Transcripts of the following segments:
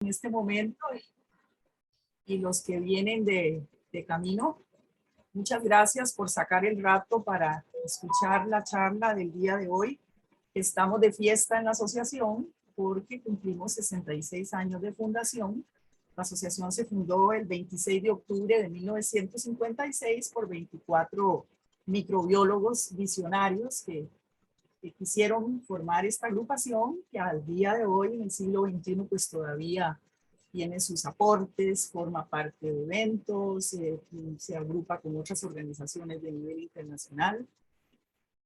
en este momento y los que vienen de camino. Muchas gracias por sacar el rato para escuchar la charla del día de hoy. Estamos de fiesta en la asociación porque cumplimos 66 años de fundación. La asociación se fundó el 26 de octubre de 1956 por 24 microbiólogos visionarios que quisieron formar esta agrupación que al día de hoy, en el siglo XXI, pues todavía tiene sus aportes, forma parte de eventos, se agrupa con otras organizaciones de nivel internacional.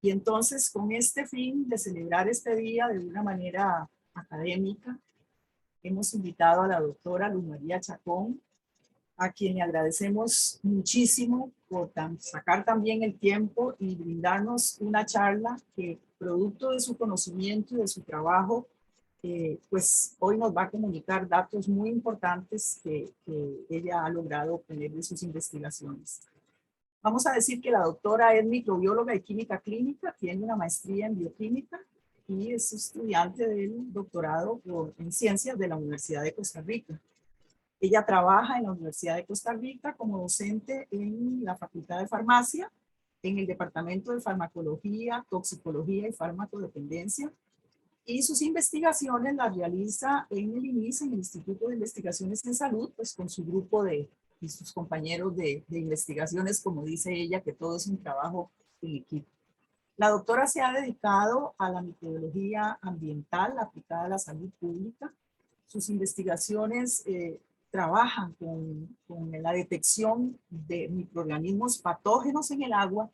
Y entonces, con este fin de celebrar este día de una manera académica, hemos invitado a la doctora Luz María Chacón, a quien le agradecemos muchísimo por sacar también el tiempo y brindarnos una charla que, producto de su conocimiento y de su trabajo, pues hoy nos va a comunicar datos muy importantes que ella ha logrado obtener de sus investigaciones. Vamos a decir que la doctora es microbióloga y química clínica, tiene una maestría en bioquímica y es estudiante del doctorado en ciencias de la Universidad de Costa Rica. Ella trabaja en la Universidad de Costa Rica como docente en la Facultad de Farmacia, en el Departamento de Farmacología, Toxicología y Farmacodependencia, y sus investigaciones las realiza en el INIS, en el Instituto de Investigaciones en Salud, pues con su grupo y sus compañeros de investigaciones, como dice ella, que todo es un trabajo en equipo. La doctora se ha dedicado a la microbiología ambiental aplicada a la salud pública. Sus investigaciones trabajan con la detección de microorganismos patógenos en el agua,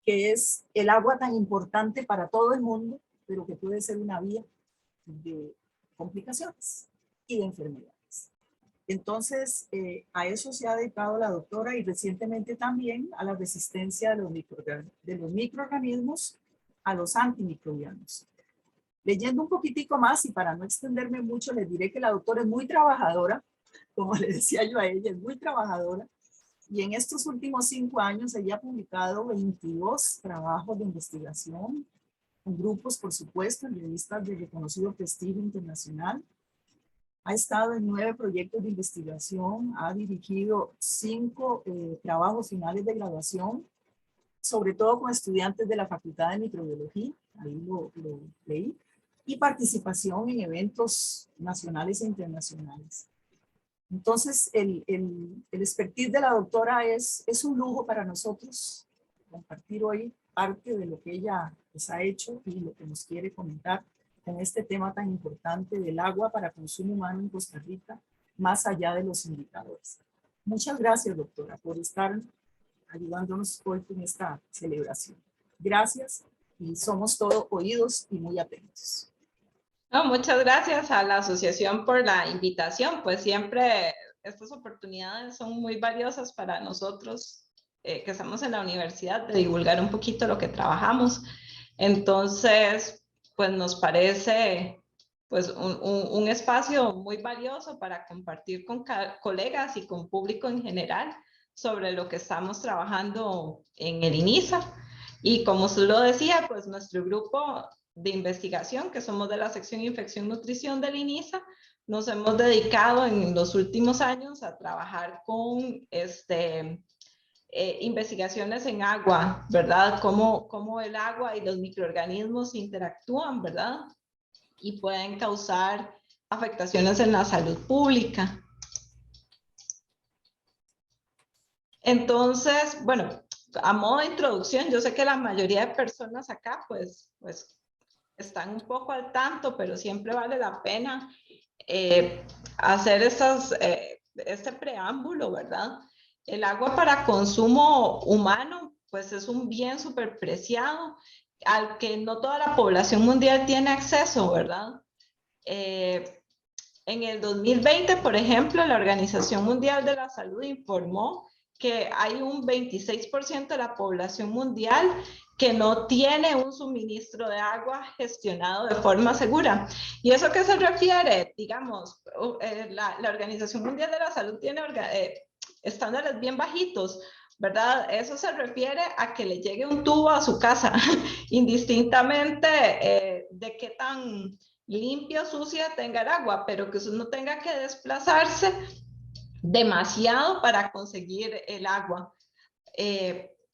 que es el agua tan importante para todo el mundo, pero que puede ser una vía de complicaciones y de enfermedades. Entonces, a eso se ha dedicado la doctora y recientemente también a la resistencia de los microorganismos a los antimicrobianos. Leyendo un poquitico más y para no extenderme mucho, les diré que la doctora es muy trabajadora, como le decía yo a ella, es muy trabajadora. Y en estos últimos 5 años ella ha publicado 22 trabajos de investigación, con grupos, por supuesto, en revistas de reconocido prestigio internacional. Ha estado en 9 proyectos de investigación, ha dirigido 5 trabajos finales de graduación, sobre todo con estudiantes de la Facultad de Microbiología, ahí lo leí, y participación en eventos nacionales e internacionales. Entonces, el expertise de la doctora es un lujo para nosotros compartir hoy parte de lo que ella pues, ha hecho y lo que nos quiere comentar con este tema tan importante del agua para consumo humano en Costa Rica, más allá de los indicadores. Muchas gracias, doctora, por estar ayudándonos hoy con esta celebración. Gracias y somos todos oídos y muy atentos. No, muchas gracias a la asociación por la invitación, pues siempre estas oportunidades son muy valiosas para nosotros que estamos en la universidad de divulgar un poquito lo que trabajamos. Entonces, pues nos parece pues un espacio muy valioso para compartir con colegas y con público en general sobre lo que estamos trabajando en el INISA. Y como usted lo decía, pues nuestro grupo de investigación, que somos de la sección Infección Nutrición del INISA, nos hemos dedicado en los últimos años a trabajar con investigaciones en agua, ¿verdad? Cómo el agua y los microorganismos interactúan, ¿verdad? Y pueden causar afectaciones en la salud pública. Entonces, bueno, a modo de introducción, yo sé que la mayoría de personas acá, pues están un poco al tanto, pero siempre vale la pena hacer este preámbulo, ¿verdad? El agua para consumo humano, pues es un bien súper preciado al que no toda la población mundial tiene acceso, ¿verdad? En el 2020, por ejemplo, la Organización Mundial de la Salud informó que hay un 26% de la población mundial que no tiene un suministro de agua gestionado de forma segura. ¿Y eso qué se refiere? Digamos, la Organización Mundial de la Salud tiene estándares bien bajitos, ¿verdad? Eso se refiere a que le llegue un tubo a su casa, indistintamente de qué tan limpia o sucia tenga el agua, pero que usted no tenga que desplazarse demasiado para conseguir el agua.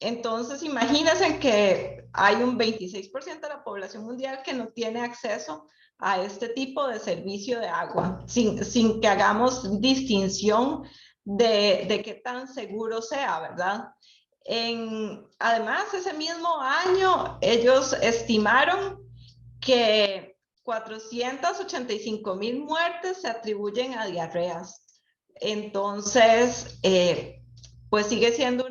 Entonces, imagínense que hay un 26% de la población mundial que no tiene acceso a este tipo de servicio de agua, sin que hagamos distinción de qué tan seguro sea, ¿verdad? Además, ese mismo año, ellos estimaron que 485,000 muertes se atribuyen a diarreas. Entonces, pues sigue siendo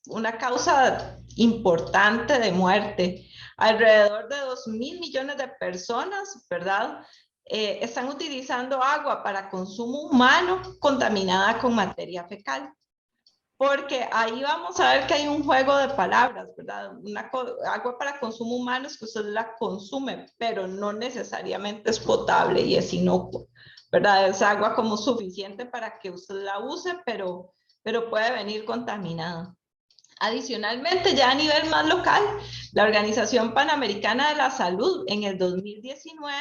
una causa importante de muerte. Alrededor de 2,000 millones de personas, ¿verdad? Están utilizando agua para consumo humano contaminada con materia fecal. Porque ahí vamos a ver que hay un juego de palabras, ¿verdad? Agua para consumo humano es que usted la consume, pero no necesariamente es potable y es inocuo, ¿verdad? Es agua como suficiente para que usted la use, pero puede venir contaminada. Adicionalmente, ya a nivel más local, la Organización Panamericana de la Salud en el 2019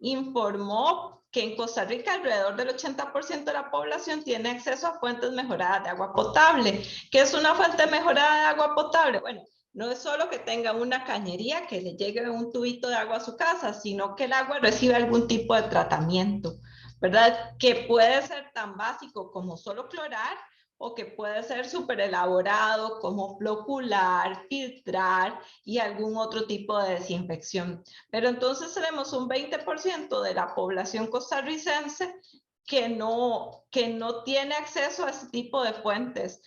informó que en Costa Rica alrededor del 80% de la población tiene acceso a fuentes mejoradas de agua potable. ¿Qué es una fuente mejorada de agua potable? Bueno, no es solo que tenga una cañería que le llegue un tubito de agua a su casa, sino que el agua recibe algún tipo de tratamiento, ¿verdad? Que puede ser tan básico como solo clorar, o que puede ser súper elaborado como flocular, filtrar y algún otro tipo de desinfección. Pero entonces tenemos un 20% de la población costarricense que no tiene acceso a este tipo de fuentes.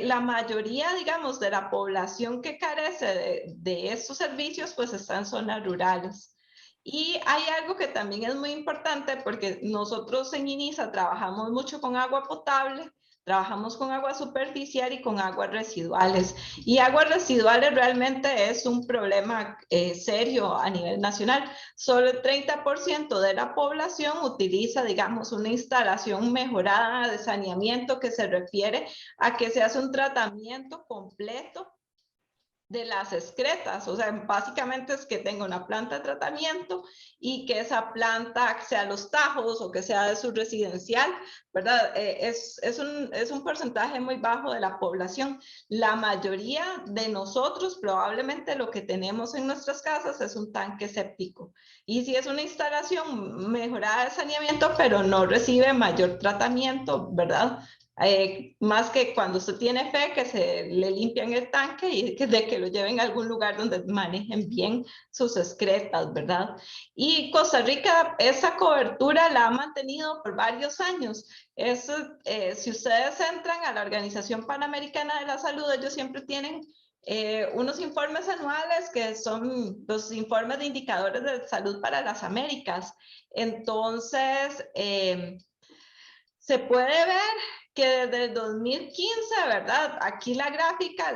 La mayoría, digamos, de la población que carece de estos servicios, pues está en zonas rurales. Y hay algo que también es muy importante porque nosotros en INISA trabajamos mucho con agua potable, trabajamos con agua superficial y con aguas residuales. Y aguas residuales realmente es un problema serio a nivel nacional. Solo el 30% de la población utiliza, digamos, una instalación mejorada de saneamiento que se refiere a que se hace un tratamiento completo de las excretas, o sea, básicamente es que tenga una planta de tratamiento y que esa planta sea los tajos o que sea de su residencial, ¿verdad? Es un porcentaje muy bajo de la población. La mayoría de nosotros probablemente lo que tenemos en nuestras casas es un tanque séptico. Y si es una instalación mejorada de saneamiento, pero no recibe mayor tratamiento, ¿verdad? Más que cuando usted tiene fe que se le limpian el tanque y de que lo lleven a algún lugar donde manejen bien sus excretas, ¿verdad? Y Costa Rica esa cobertura la ha mantenido por varios años. Si ustedes entran a la Organización Panamericana de la Salud, ellos siempre tienen unos informes anuales que son los informes de indicadores de salud para las Américas. Entonces, se puede ver que desde el 2015, ¿verdad? Aquí la gráfica,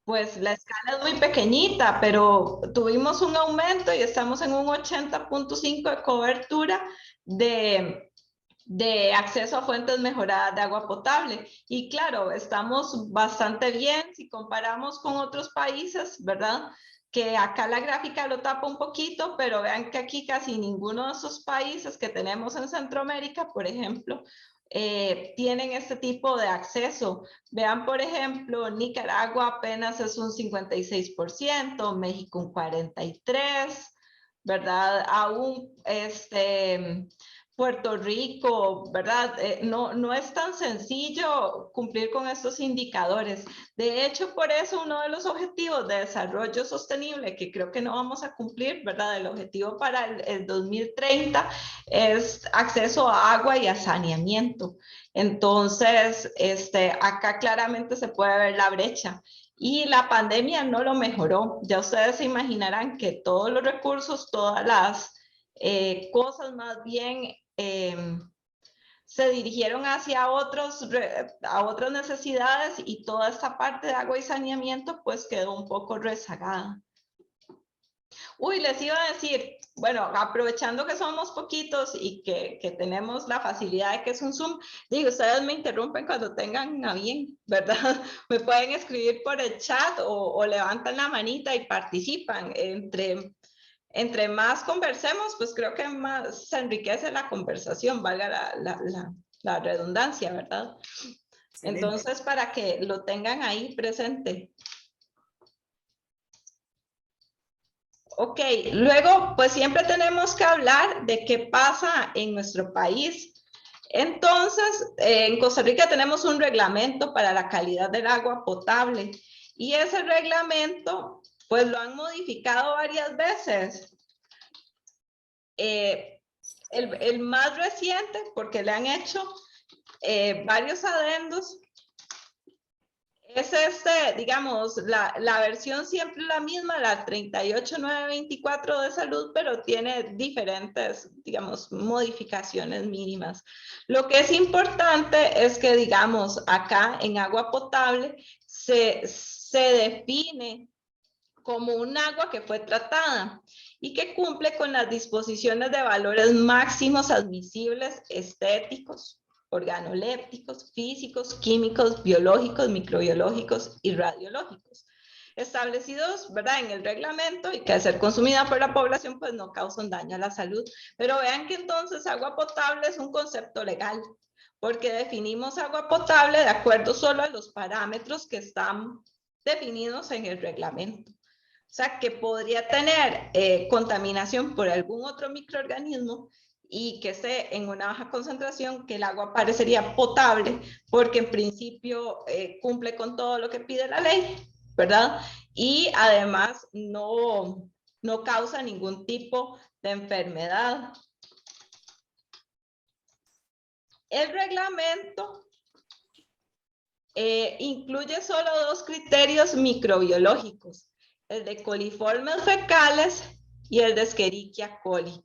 pues la escala es muy pequeñita, pero tuvimos un aumento y estamos en un 80.5 de cobertura de acceso a fuentes mejoradas de agua potable. Y claro, estamos bastante bien si comparamos con otros países, ¿verdad? Que acá la gráfica lo tapa un poquito, pero vean que aquí casi ninguno de esos países que tenemos en Centroamérica, por ejemplo, tienen este tipo de acceso. Vean, por ejemplo, Nicaragua apenas es un 56%, México un 43%, ¿verdad? Aún Puerto Rico, ¿verdad? No es tan sencillo cumplir con estos indicadores. De hecho, por eso uno de los objetivos de desarrollo sostenible, que creo que no vamos a cumplir, ¿verdad? El objetivo para el 2030 es acceso a agua y a saneamiento. Entonces, acá claramente se puede ver la brecha. Y la pandemia no lo mejoró. Ya ustedes se imaginarán que todos los recursos, todas las cosas más bien se dirigieron hacia a otras necesidades y toda esta parte de agua y saneamiento pues quedó un poco rezagada. Uy, les iba a decir, bueno, aprovechando que somos poquitos y que tenemos la facilidad de que es un Zoom, digo, ustedes me interrumpen cuando tengan a bien, ¿verdad? Me pueden escribir por el chat o levantan la manita y participan. entre más conversemos, pues creo que más se enriquece la conversación, valga la redundancia, ¿verdad? Excelente. Entonces, para que lo tengan ahí presente. Ok, luego, pues siempre tenemos que hablar de qué pasa en nuestro país. Entonces, en Costa Rica tenemos un reglamento para la calidad del agua potable y ese reglamento, pues lo han modificado varias veces. El más reciente, porque le han hecho varios adendos, es digamos, la versión siempre la misma, la 38924 de salud, pero tiene diferentes, digamos, modificaciones mínimas. Lo que es importante es que, digamos, acá en agua potable se define como un agua que fue tratada y que cumple con las disposiciones de valores máximos admisibles estéticos, organolépticos, físicos, químicos, biológicos, microbiológicos y radiológicos, establecidos, ¿verdad?, en el reglamento y que al ser consumida por la población, pues no causan daño a la salud. Pero vean que entonces agua potable es un concepto legal, porque definimos agua potable de acuerdo solo a los parámetros que están definidos en el reglamento. O sea, que podría tener contaminación por algún otro microorganismo y que esté en una baja concentración, que el agua parecería potable, porque en principio cumple con todo lo que pide la ley, ¿verdad? Y además no causa ningún tipo de enfermedad. El reglamento incluye solo 2 criterios microbiológicos, el de coliformes fecales y el de Escherichia coli.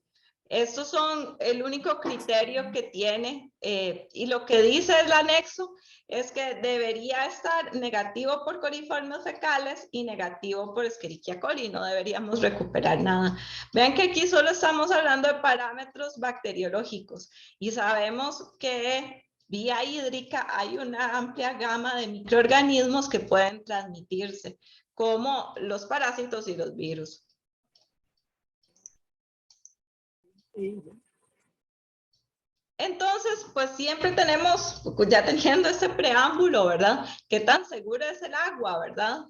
Estos son el único criterio que tiene y lo que dice el anexo es que debería estar negativo por coliformes fecales y negativo por Escherichia coli, no deberíamos recuperar nada. Vean que aquí solo estamos hablando de parámetros bacteriológicos y sabemos que vía hídrica hay una amplia gama de microorganismos que pueden transmitirse, como los parásitos y los virus. Entonces, pues siempre tenemos, ya teniendo este preámbulo, ¿verdad? ¿Qué tan segura es el agua, verdad?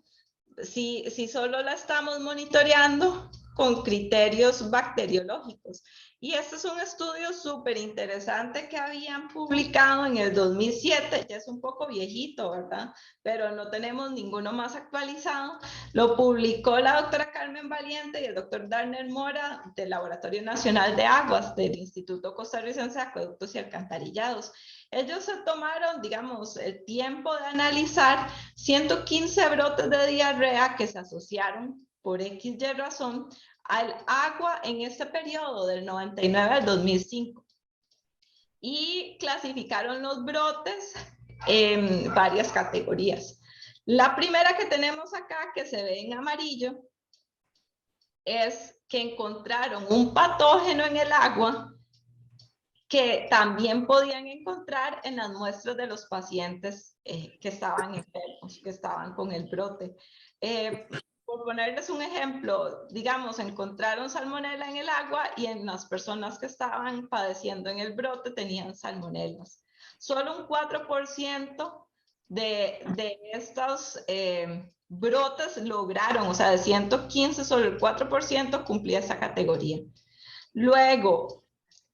Si solo la estamos monitoreando con criterios bacteriológicos. Y este es un estudio súper interesante que habían publicado en el 2007, ya es un poco viejito, ¿verdad? Pero no tenemos ninguno más actualizado. Lo publicó la doctora Carmen Valiente y el doctor Darner Mora del Laboratorio Nacional de Aguas del Instituto Costarricense de Acueductos y Alcantarillados. Ellos se tomaron, digamos, el tiempo de analizar 115 brotes de diarrea que se asociaron por XY razón al agua en este periodo del 99 al 2005. Y clasificaron los brotes en varias categorías. La primera que tenemos acá, que se ve en amarillo, es que encontraron un patógeno en el agua que también podían encontrar en las muestras de los pacientes que estaban enfermos, que estaban con el brote. Por ponerles un ejemplo, digamos, encontraron salmonela en el agua y en las personas que estaban padeciendo en el brote tenían salmonelas. Solo un 4% de estos brotes lograron, o sea, de 115, solo el 4% cumplía esa categoría. Luego,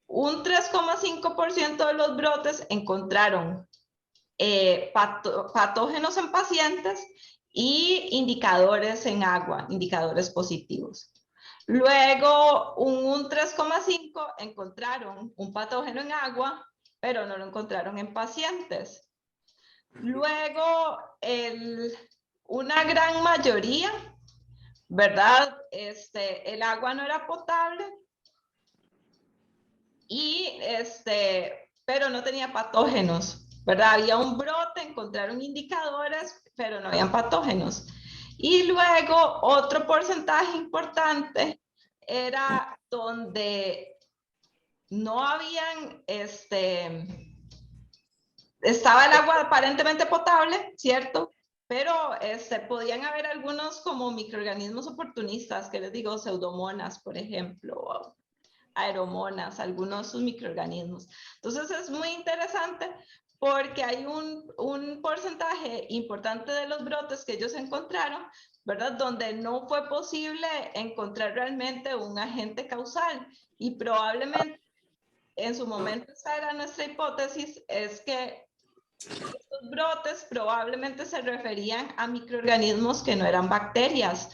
un 3,5% de los brotes encontraron patógenos en pacientes y indicadores en agua, indicadores positivos. Luego, un 3,5% encontraron un patógeno en agua, pero no lo encontraron en pacientes. Luego, una gran mayoría, ¿verdad? El agua no era potable, pero no tenía patógenos, ¿verdad? Había un brote, encontraron indicadores, pero no habían patógenos. Y luego otro porcentaje importante era donde no habían, estaba el agua aparentemente potable, ¿cierto? pero podían haber algunos como microorganismos oportunistas, que les digo, pseudomonas, por ejemplo, o aeromonas, algunos de sus microorganismos. Entonces es muy interesante porque hay un porcentaje importante de los brotes que ellos encontraron, ¿verdad? Donde no fue posible encontrar realmente un agente causal y probablemente en su momento esa era nuestra hipótesis, es que estos brotes probablemente se referían a microorganismos que no eran bacterias,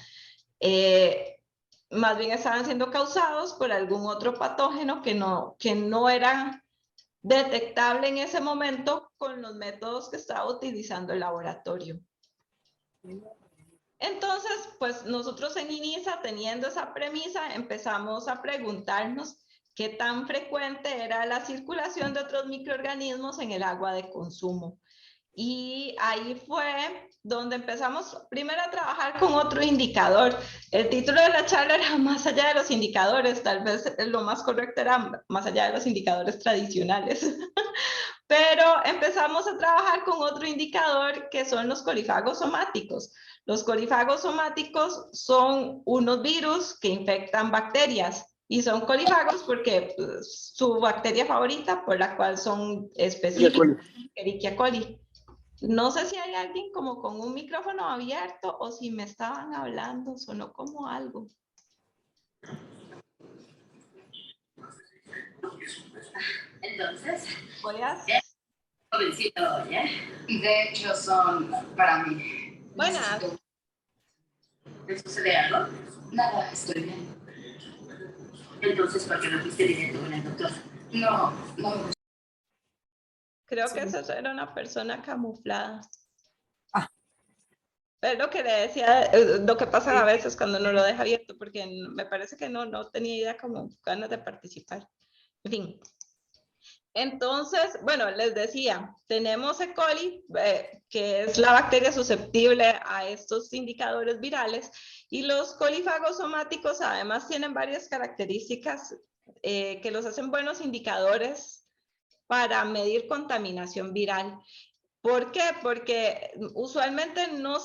más bien estaban siendo causados por algún otro patógeno que no era detectable en ese momento con los métodos que estaba utilizando el laboratorio. Entonces, pues nosotros en INISA, teniendo esa premisa, empezamos a preguntarnos qué tan frecuente era la circulación de otros microorganismos en el agua de consumo. Y ahí fue donde empezamos primero a trabajar con otro indicador. El título de la charla era Más allá de los indicadores, tal vez lo más correcto era Más allá de los indicadores tradicionales. Pero empezamos a trabajar con otro indicador que son los colifagos somáticos. Los colifagos somáticos son unos virus que infectan bacterias y son colifagos porque su bacteria favorita por la cual son específicos, Escherichia coli. No sé si hay alguien como con un micrófono abierto o si me estaban hablando, sonó como algo. Entonces, voy a... jovencito hoy, ¿eh? De hecho, son para mí. Buenas. ¿Te sucede algo? Nada, estoy bien. Entonces, ¿por qué no fuiste directo con el doctor? No, no. Creo que esa era una persona camuflada. Ah. Es lo que le decía, lo que pasa a veces cuando uno lo deja abierto, porque me parece que no tenía idea como ganas de participar. En fin. Entonces, bueno, les decía, tenemos E. coli, que es la bacteria susceptible a estos indicadores virales, y los colifagos somáticos además tienen varias características que los hacen buenos indicadores para medir contaminación viral. ¿Por qué? Porque usualmente no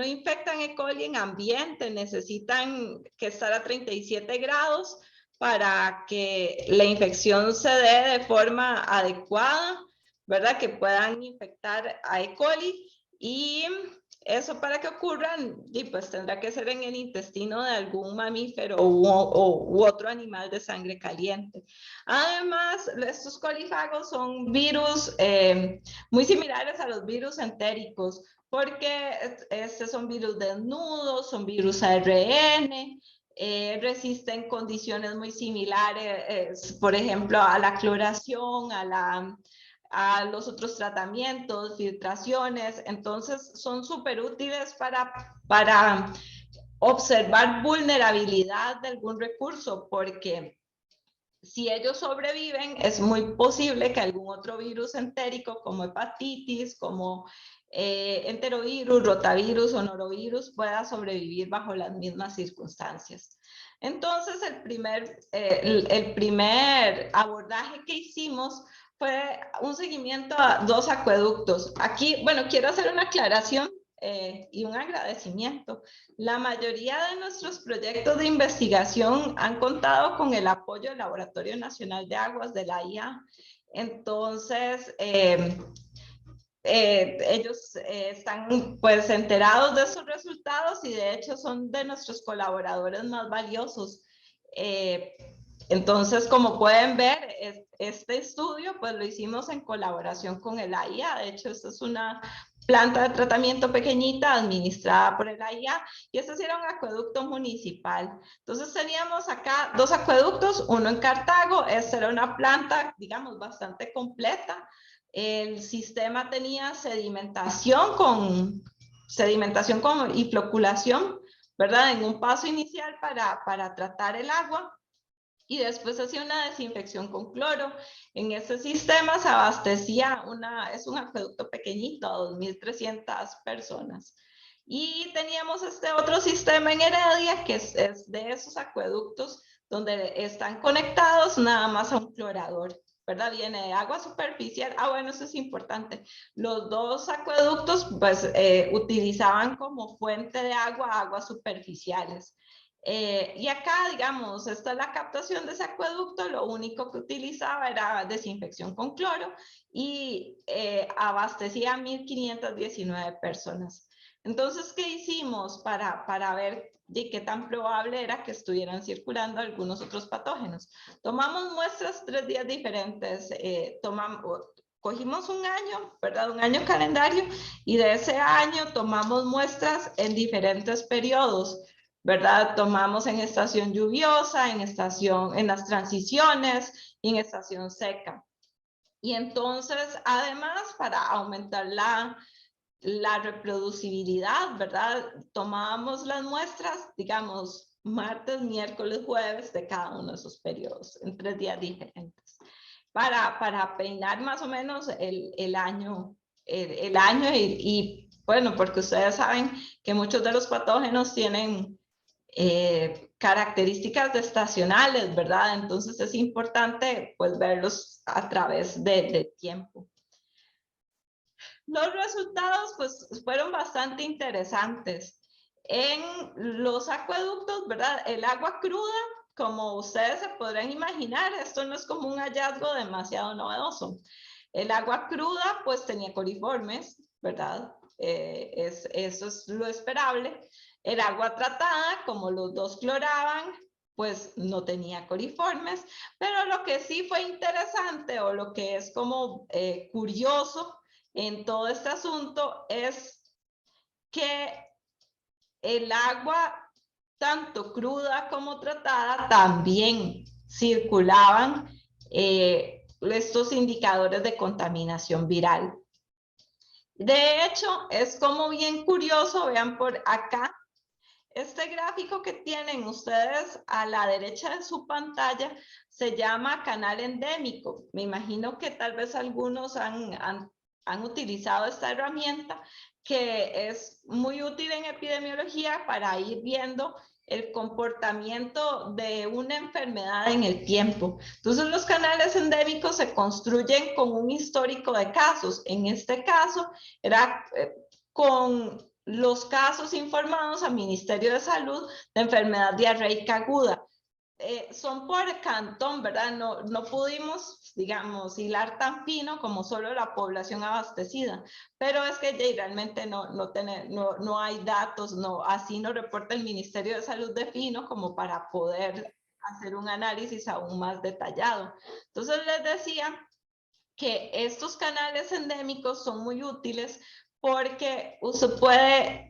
infectan E. coli en ambiente, necesitan que estar a 37 grados para que la infección se dé de forma adecuada, ¿verdad? Que puedan infectar a E. coli y eso para que ocurran, pues tendrá que ser en el intestino de algún mamífero u otro animal de sangre caliente. Además, estos colifagos son virus muy similares a los virus entéricos, porque son virus desnudos, son virus ARN, resisten condiciones muy similares, por ejemplo, a la cloración, a los otros tratamientos, filtraciones. Entonces, son súper útiles para observar vulnerabilidad de algún recurso, porque si ellos sobreviven, es muy posible que algún otro virus entérico, como hepatitis, como enterovirus, rotavirus o norovirus, pueda sobrevivir bajo las mismas circunstancias. Entonces, el primer abordaje que hicimos fue un seguimiento a 2 acueductos. Aquí, bueno, quiero hacer una aclaración y un agradecimiento. La mayoría de nuestros proyectos de investigación han contado con el apoyo del Laboratorio Nacional de Aguas de la IA. Entonces, ellos están pues enterados de sus resultados y de hecho son de nuestros colaboradores más valiosos. Entonces, como pueden ver, este estudio pues lo hicimos en colaboración con el AIA. De hecho, esta es una planta de tratamiento pequeñita administrada por el AIA y este sí era un acueducto municipal. Entonces teníamos acá 2 acueductos, uno en Cartago. Esta era una planta, digamos, bastante completa. El sistema tenía sedimentación y floculación, ¿verdad? En un paso inicial para tratar el agua. Y después hacía una desinfección con cloro. En este sistema se abastecía es un acueducto pequeñito, a 2.300 personas. Y teníamos este otro sistema en Heredia, que es de esos acueductos donde están conectados nada más a un clorador, ¿verdad? Viene de agua superficial. Ah, bueno, eso es importante. Los dos acueductos, pues, utilizaban como fuente de agua aguas superficiales. Y acá, digamos, esta es la captación de ese acueducto. Lo único que utilizaba era desinfección con cloro y abastecía a 1,519 personas. Entonces, ¿qué hicimos para ver de qué tan probable era que estuvieran circulando algunos otros patógenos? Tomamos muestras 3 días diferentes, cogimos un año, ¿verdad? Un año calendario, y de ese año tomamos muestras en diferentes periodos, ¿verdad? Tomamos en estación lluviosa, en las transiciones y en estación seca. Y entonces, además, para aumentar la reproducibilidad, ¿verdad? Tomábamos las muestras, digamos, martes, miércoles, jueves de cada uno de esos periodos, en 3 días diferentes, para peinar más o menos el año, y bueno, porque ustedes saben que muchos de los patógenos tienen características estacionales, ¿verdad? Entonces es importante, pues, verlos a través del tiempo. Los resultados, pues, fueron bastante interesantes. En los acueductos, ¿verdad? El agua cruda, como ustedes se podrán imaginar, esto no es como un hallazgo demasiado novedoso. El agua cruda, pues, tenía coliformes, ¿verdad? Eso es lo esperable. El agua tratada, como los dos cloraban, pues no tenía coliformes, pero lo que sí fue interesante, o lo que es como curioso en todo este asunto, es que el agua, tanto cruda como tratada, también circulaban estos indicadores de contaminación viral. De hecho, es como bien curioso, vean por acá, este gráfico que tienen ustedes a la derecha de su pantalla se llama canal endémico. Me imagino que tal vez algunos han utilizado esta herramienta, que es muy útil en epidemiología para ir viendo el comportamiento de una enfermedad en el tiempo. Entonces, los canales endémicos se construyen con un histórico de casos. En este caso, era con los casos informados al Ministerio de Salud de enfermedad diarreica aguda. Son por cantón, ¿verdad? No pudimos, digamos, hilar tan fino como solo la población abastecida, pero es que realmente no hay datos, así nos reporta el Ministerio de Salud de fino como para poder hacer un análisis aún más detallado. Entonces les decía que estos canales endémicos son muy útiles porque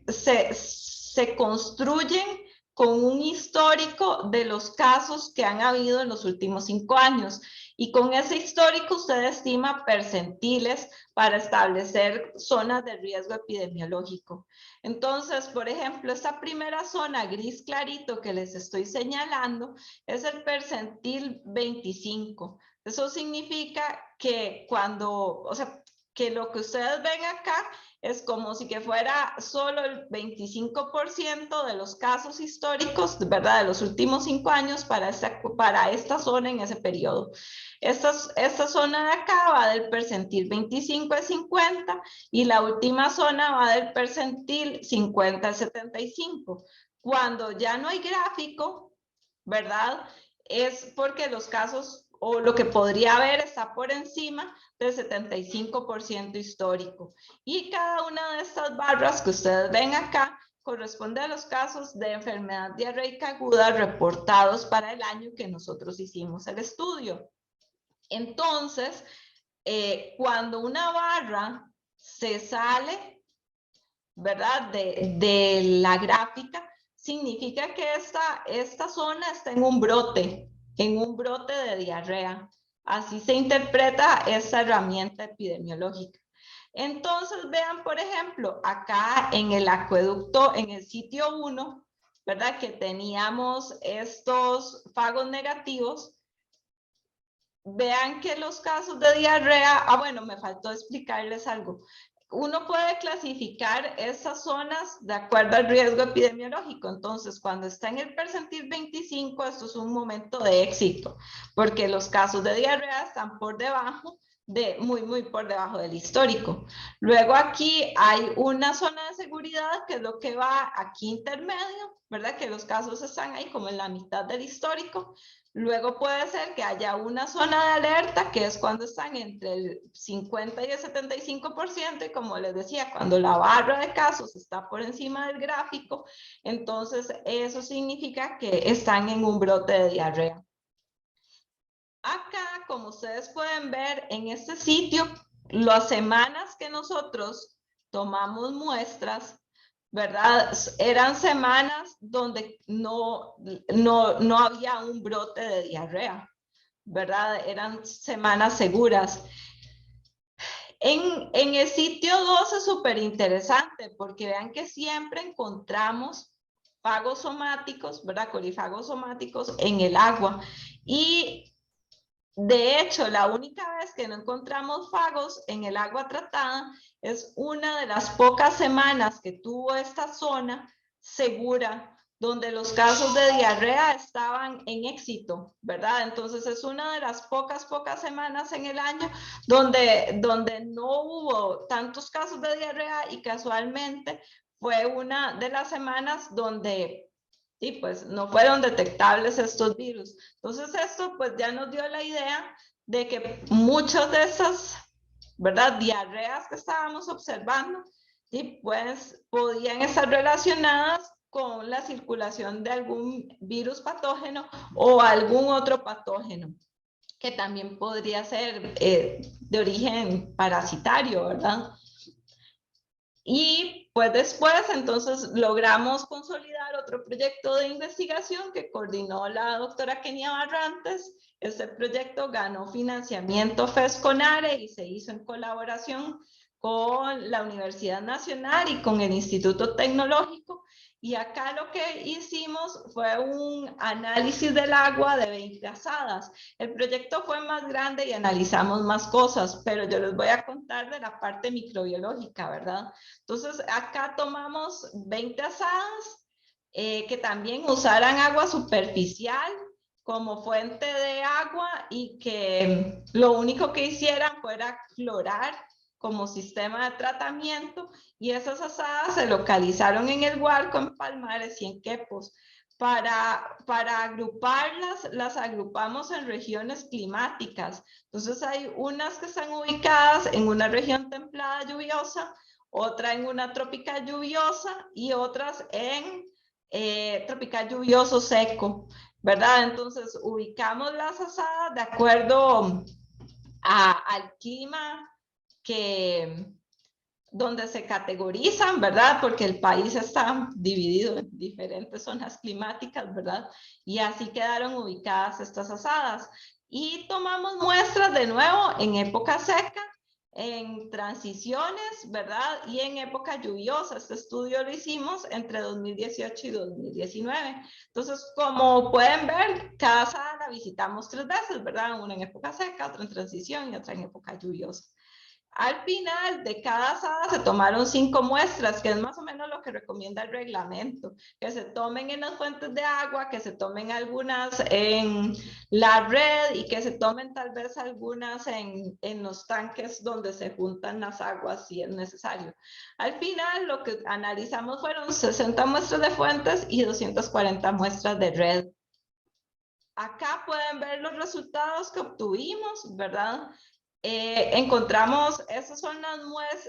se construyen con un histórico de los casos que han habido en los últimos 5 años. Y con ese histórico usted estima percentiles para establecer zonas de riesgo epidemiológico. Entonces, por ejemplo, esta primera zona gris clarito que les estoy señalando es el percentil 25. Eso significa que que lo que ustedes ven acá es como si que fuera solo el 25% de los casos históricos, ¿verdad? De los últimos 5 años para esta zona en ese periodo. Esta zona de acá va del percentil 25 al 50 y la última zona va del percentil 50 al 75. Cuando ya no hay gráfico, ¿verdad? Es porque los casos o lo que podría haber está por encima del 75% histórico. Y cada una de estas barras que ustedes ven acá corresponde a los casos de enfermedad diarreica aguda reportados para el año que nosotros hicimos el estudio. Entonces, cuando una barra se sale, ¿verdad?, de la gráfica, significa que esta zona está en un brote de diarrea. Así se interpreta esta herramienta epidemiológica. Entonces, vean, por ejemplo, acá en el acueducto, en el sitio 1, ¿verdad?, que teníamos estos fagos negativos. Vean que los casos de diarrea, bueno, me faltó explicarles algo. uno puede clasificar esas zonas de acuerdo al riesgo epidemiológico. Entonces, cuando está en el percentil 25, esto es un momento de éxito, porque los casos de diarrea están por debajo muy por debajo del histórico. Luego aquí hay una zona de seguridad que es lo que va aquí intermedio, ¿verdad? Que los casos están ahí como en la mitad del histórico. Luego puede ser que haya una zona de alerta, que es cuando están entre el 50 y el 75%, y como les decía, cuando la barra de casos está por encima del gráfico, entonces eso significa que están en un brote de diarrea. Acá, como ustedes pueden ver, en este sitio, las semanas que nosotros tomamos muestras, ¿verdad? Eran semanas donde no había un brote de diarrea, ¿verdad? Eran semanas seguras. En el sitio 2 es súper interesante porque vean que siempre encontramos fagos somáticos, ¿verdad? Colifagos somáticos en el agua. Y de hecho, la única vez que no encontramos fagos en el agua tratada es una de las pocas semanas que tuvo esta zona segura, donde los casos de diarrea estaban en éxito, ¿verdad? Entonces es una de las pocas semanas en el año donde no hubo tantos casos de diarrea, y casualmente fue una de las semanas donde pues no fueron detectables estos virus. Entonces esto pues ya nos dio la idea de que muchas de esas, ¿verdad?, diarreas que estábamos observando, pues podían estar relacionadas con la circulación de algún virus patógeno o algún otro patógeno, que también podría ser de origen parasitario, ¿verdad? Y pues después entonces logramos consolidar otro proyecto de investigación que coordinó la doctora Kenia Barrantes. Este proyecto ganó financiamiento FES-CONARE y se hizo en colaboración con la Universidad Nacional y con el Instituto Tecnológico. Y acá lo que hicimos fue un análisis del agua de 20 azadas. El proyecto fue más grande y analizamos más cosas, pero yo les voy a contar de la parte microbiológica, ¿verdad? Entonces, acá tomamos 20 azadas que también usaran agua superficial como fuente de agua y que lo único que hicieran fuera clorar como sistema de tratamiento, y esas azadas se localizaron en el Guarco, en Palmares y en Quepos. Para agruparlas, las agrupamos en regiones climáticas. Entonces hay unas que están ubicadas en una región templada lluviosa, otra en una tropical lluviosa y otras en tropical lluvioso seco, ¿verdad? Entonces ubicamos las azadas de acuerdo al clima donde se categorizan, ¿verdad? Porque el país está dividido en diferentes zonas climáticas, ¿verdad? Y así quedaron ubicadas estas azadas. Y tomamos muestras de nuevo en época seca, en transiciones, ¿verdad? Y en época lluviosa. Este estudio lo hicimos entre 2018 y 2019. Entonces, como pueden ver, cada azada la visitamos 3 veces, ¿verdad? Una en época seca, otra en transición y otra en época lluviosa. Al final de cada asada se tomaron 5 muestras, que es más o menos lo que recomienda el reglamento, que se tomen en las fuentes de agua, que se tomen algunas en la red y que se tomen tal vez algunas en los tanques donde se juntan las aguas si es necesario. Al final lo que analizamos fueron 60 muestras de fuentes y 240 muestras de red. Acá pueden ver los resultados que obtuvimos, ¿verdad? Encontramos, esos son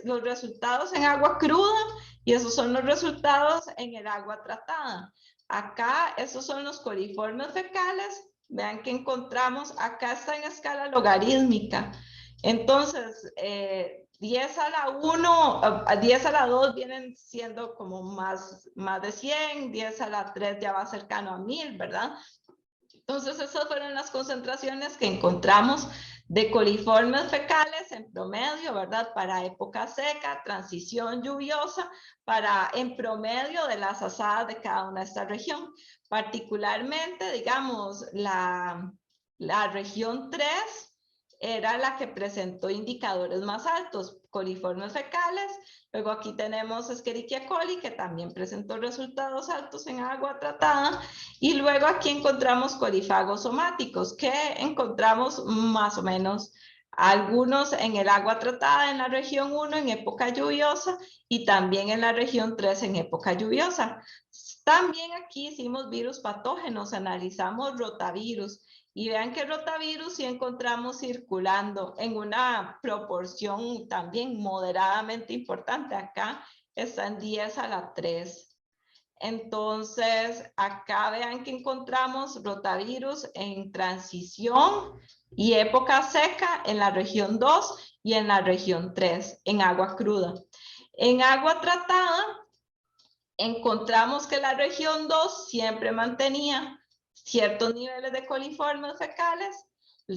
los resultados en agua cruda y esos son los resultados en el agua tratada. Acá, esos son los coliformes fecales. Vean que encontramos, acá está en escala logarítmica. Entonces, 10 a la 1, 10 a la 2 vienen siendo como más de 100, 10 a la 3 ya va cercano a 1000, ¿verdad? Entonces, esas fueron las concentraciones que encontramos de coliformes fecales en promedio, ¿verdad? Para época seca, transición lluviosa, en promedio de las azadas de cada una de esta región. Particularmente, digamos, la región 3 era la que presentó indicadores más altos, coliformes fecales. Luego aquí tenemos Escherichia coli, que también presentó resultados altos en agua tratada. Y luego aquí encontramos colifagos somáticos, que encontramos más o menos algunos en el agua tratada en la región 1 en época lluviosa y también en la región 3 en época lluviosa. También aquí hicimos virus patógenos, analizamos rotavirus. Y vean que rotavirus sí encontramos circulando en una proporción también moderadamente importante. Acá está en 10 a la 3. Entonces, acá vean que encontramos rotavirus en transición y época seca en la región 2 y en la región 3, en agua cruda. En agua tratada, encontramos que la región 2 siempre mantenía ciertos niveles de coliformes fecales,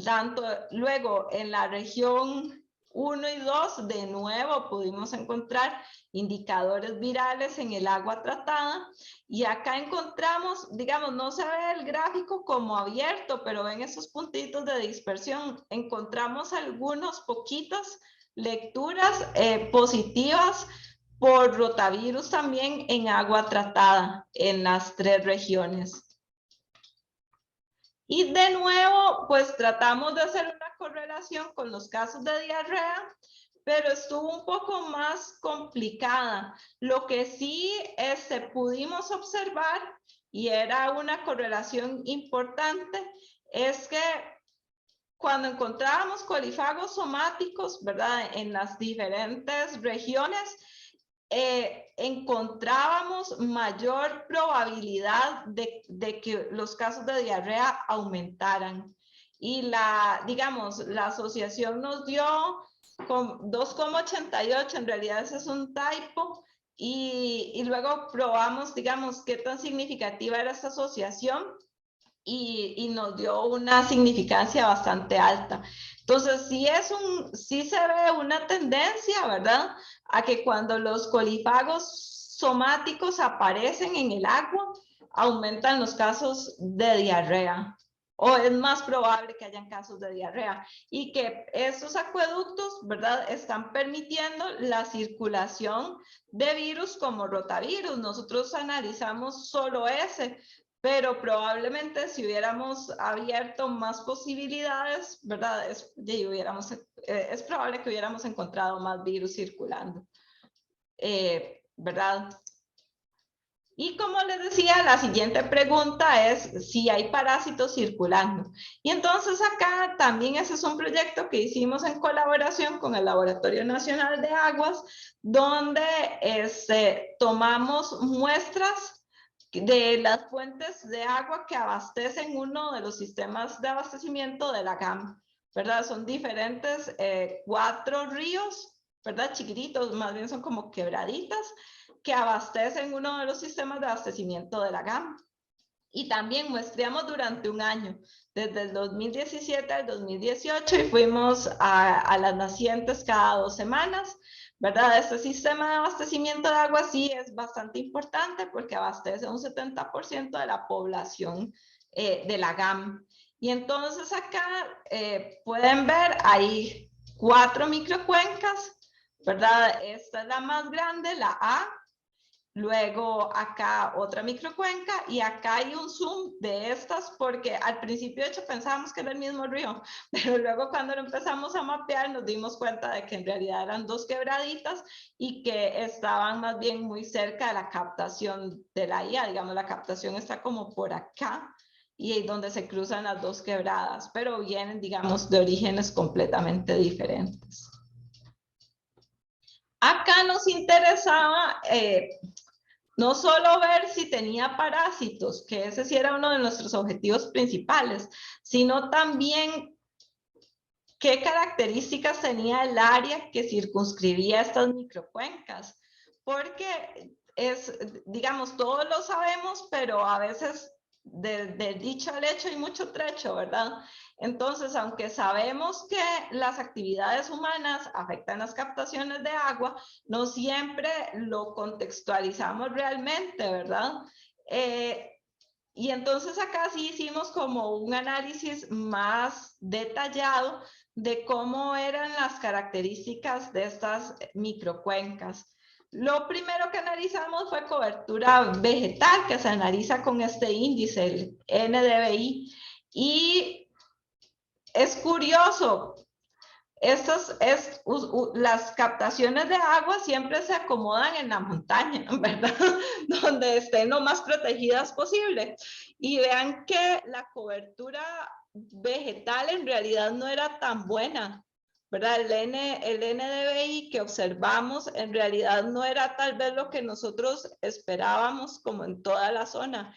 tanto luego en la región 1 y 2 de nuevo pudimos encontrar indicadores virales en el agua tratada y acá encontramos, digamos, no se ve el gráfico como abierto, pero ven esos puntitos de dispersión, encontramos algunos poquitas lecturas positivas por rotavirus también en agua tratada en las 3 regiones. Y de nuevo, pues tratamos de hacer una correlación con los casos de diarrea, pero estuvo un poco más complicada. Lo que sí pudimos observar, y era una correlación importante, es que cuando encontrábamos colifagos somáticos, ¿verdad? En las diferentes regiones, encontrábamos mayor probabilidad de que los casos de diarrea aumentaran. Y digamos, la asociación nos dio 2,88, en realidad ese es un typo, y luego probamos, digamos, qué tan significativa era esta asociación, y nos dio una significancia bastante alta. Entonces, sí se ve una tendencia, ¿verdad? A que cuando los colifagos somáticos aparecen en el agua, aumentan los casos de diarrea. O es más probable que hayan casos de diarrea. Y que estos acueductos, ¿verdad? Están permitiendo la circulación de virus como rotavirus. Nosotros analizamos solo ese, pero probablemente si hubiéramos abierto más posibilidades, ¿verdad? Es probable que hubiéramos encontrado más virus circulando, ¿verdad? Y como les decía, la siguiente pregunta es si hay parásitos circulando. Y entonces acá también ese es un proyecto que hicimos en colaboración con el Laboratorio Nacional de Aguas, donde tomamos muestras de las fuentes de agua que abastecen uno de los sistemas de abastecimiento de la GAM, ¿verdad? Son diferentes 4 ríos, ¿verdad? Chiquititos, más bien son como quebraditas, que abastecen uno de los sistemas de abastecimiento de la GAM. Y también muestreamos durante un año, desde el 2017 al 2018, y fuimos a las nacientes cada 2 semanas, ¿verdad? Este sistema de abastecimiento de agua sí es bastante importante porque abastece un 70% de la población de la GAM. Y entonces acá pueden ver, hay 4 microcuencas, ¿verdad? Esta es la más grande, la A. Luego acá otra microcuenca y acá hay un zoom de estas porque al principio de hecho pensábamos que era el mismo río, pero luego cuando lo empezamos a mapear nos dimos cuenta de que en realidad eran 2 quebraditas y que estaban más bien muy cerca de la captación de la IA, digamos la captación está como por acá y es donde se cruzan las 2 quebradas, pero vienen digamos de orígenes completamente diferentes. Acá nos interesaba no solo ver si tenía parásitos, que ese sí era uno de nuestros objetivos principales, sino también qué características tenía el área que circunscribía estas microcuencas. Porque digamos, todos lo sabemos, pero a veces de dicho al hecho hay mucho trecho, ¿verdad? Entonces, aunque sabemos que las actividades humanas afectan las captaciones de agua, no siempre lo contextualizamos realmente, ¿verdad? Y entonces acá sí hicimos como un análisis más detallado de cómo eran las características de estas microcuencas. Lo primero que analizamos fue cobertura vegetal, que se analiza con este índice, el NDVI, y es curioso, las captaciones de agua siempre se acomodan en la montaña, ¿verdad? Donde estén lo más protegidas posible. Y vean que la cobertura vegetal en realidad no era tan buena, ¿verdad? El NDVI que observamos en realidad no era tal vez lo que nosotros esperábamos como en toda la zona.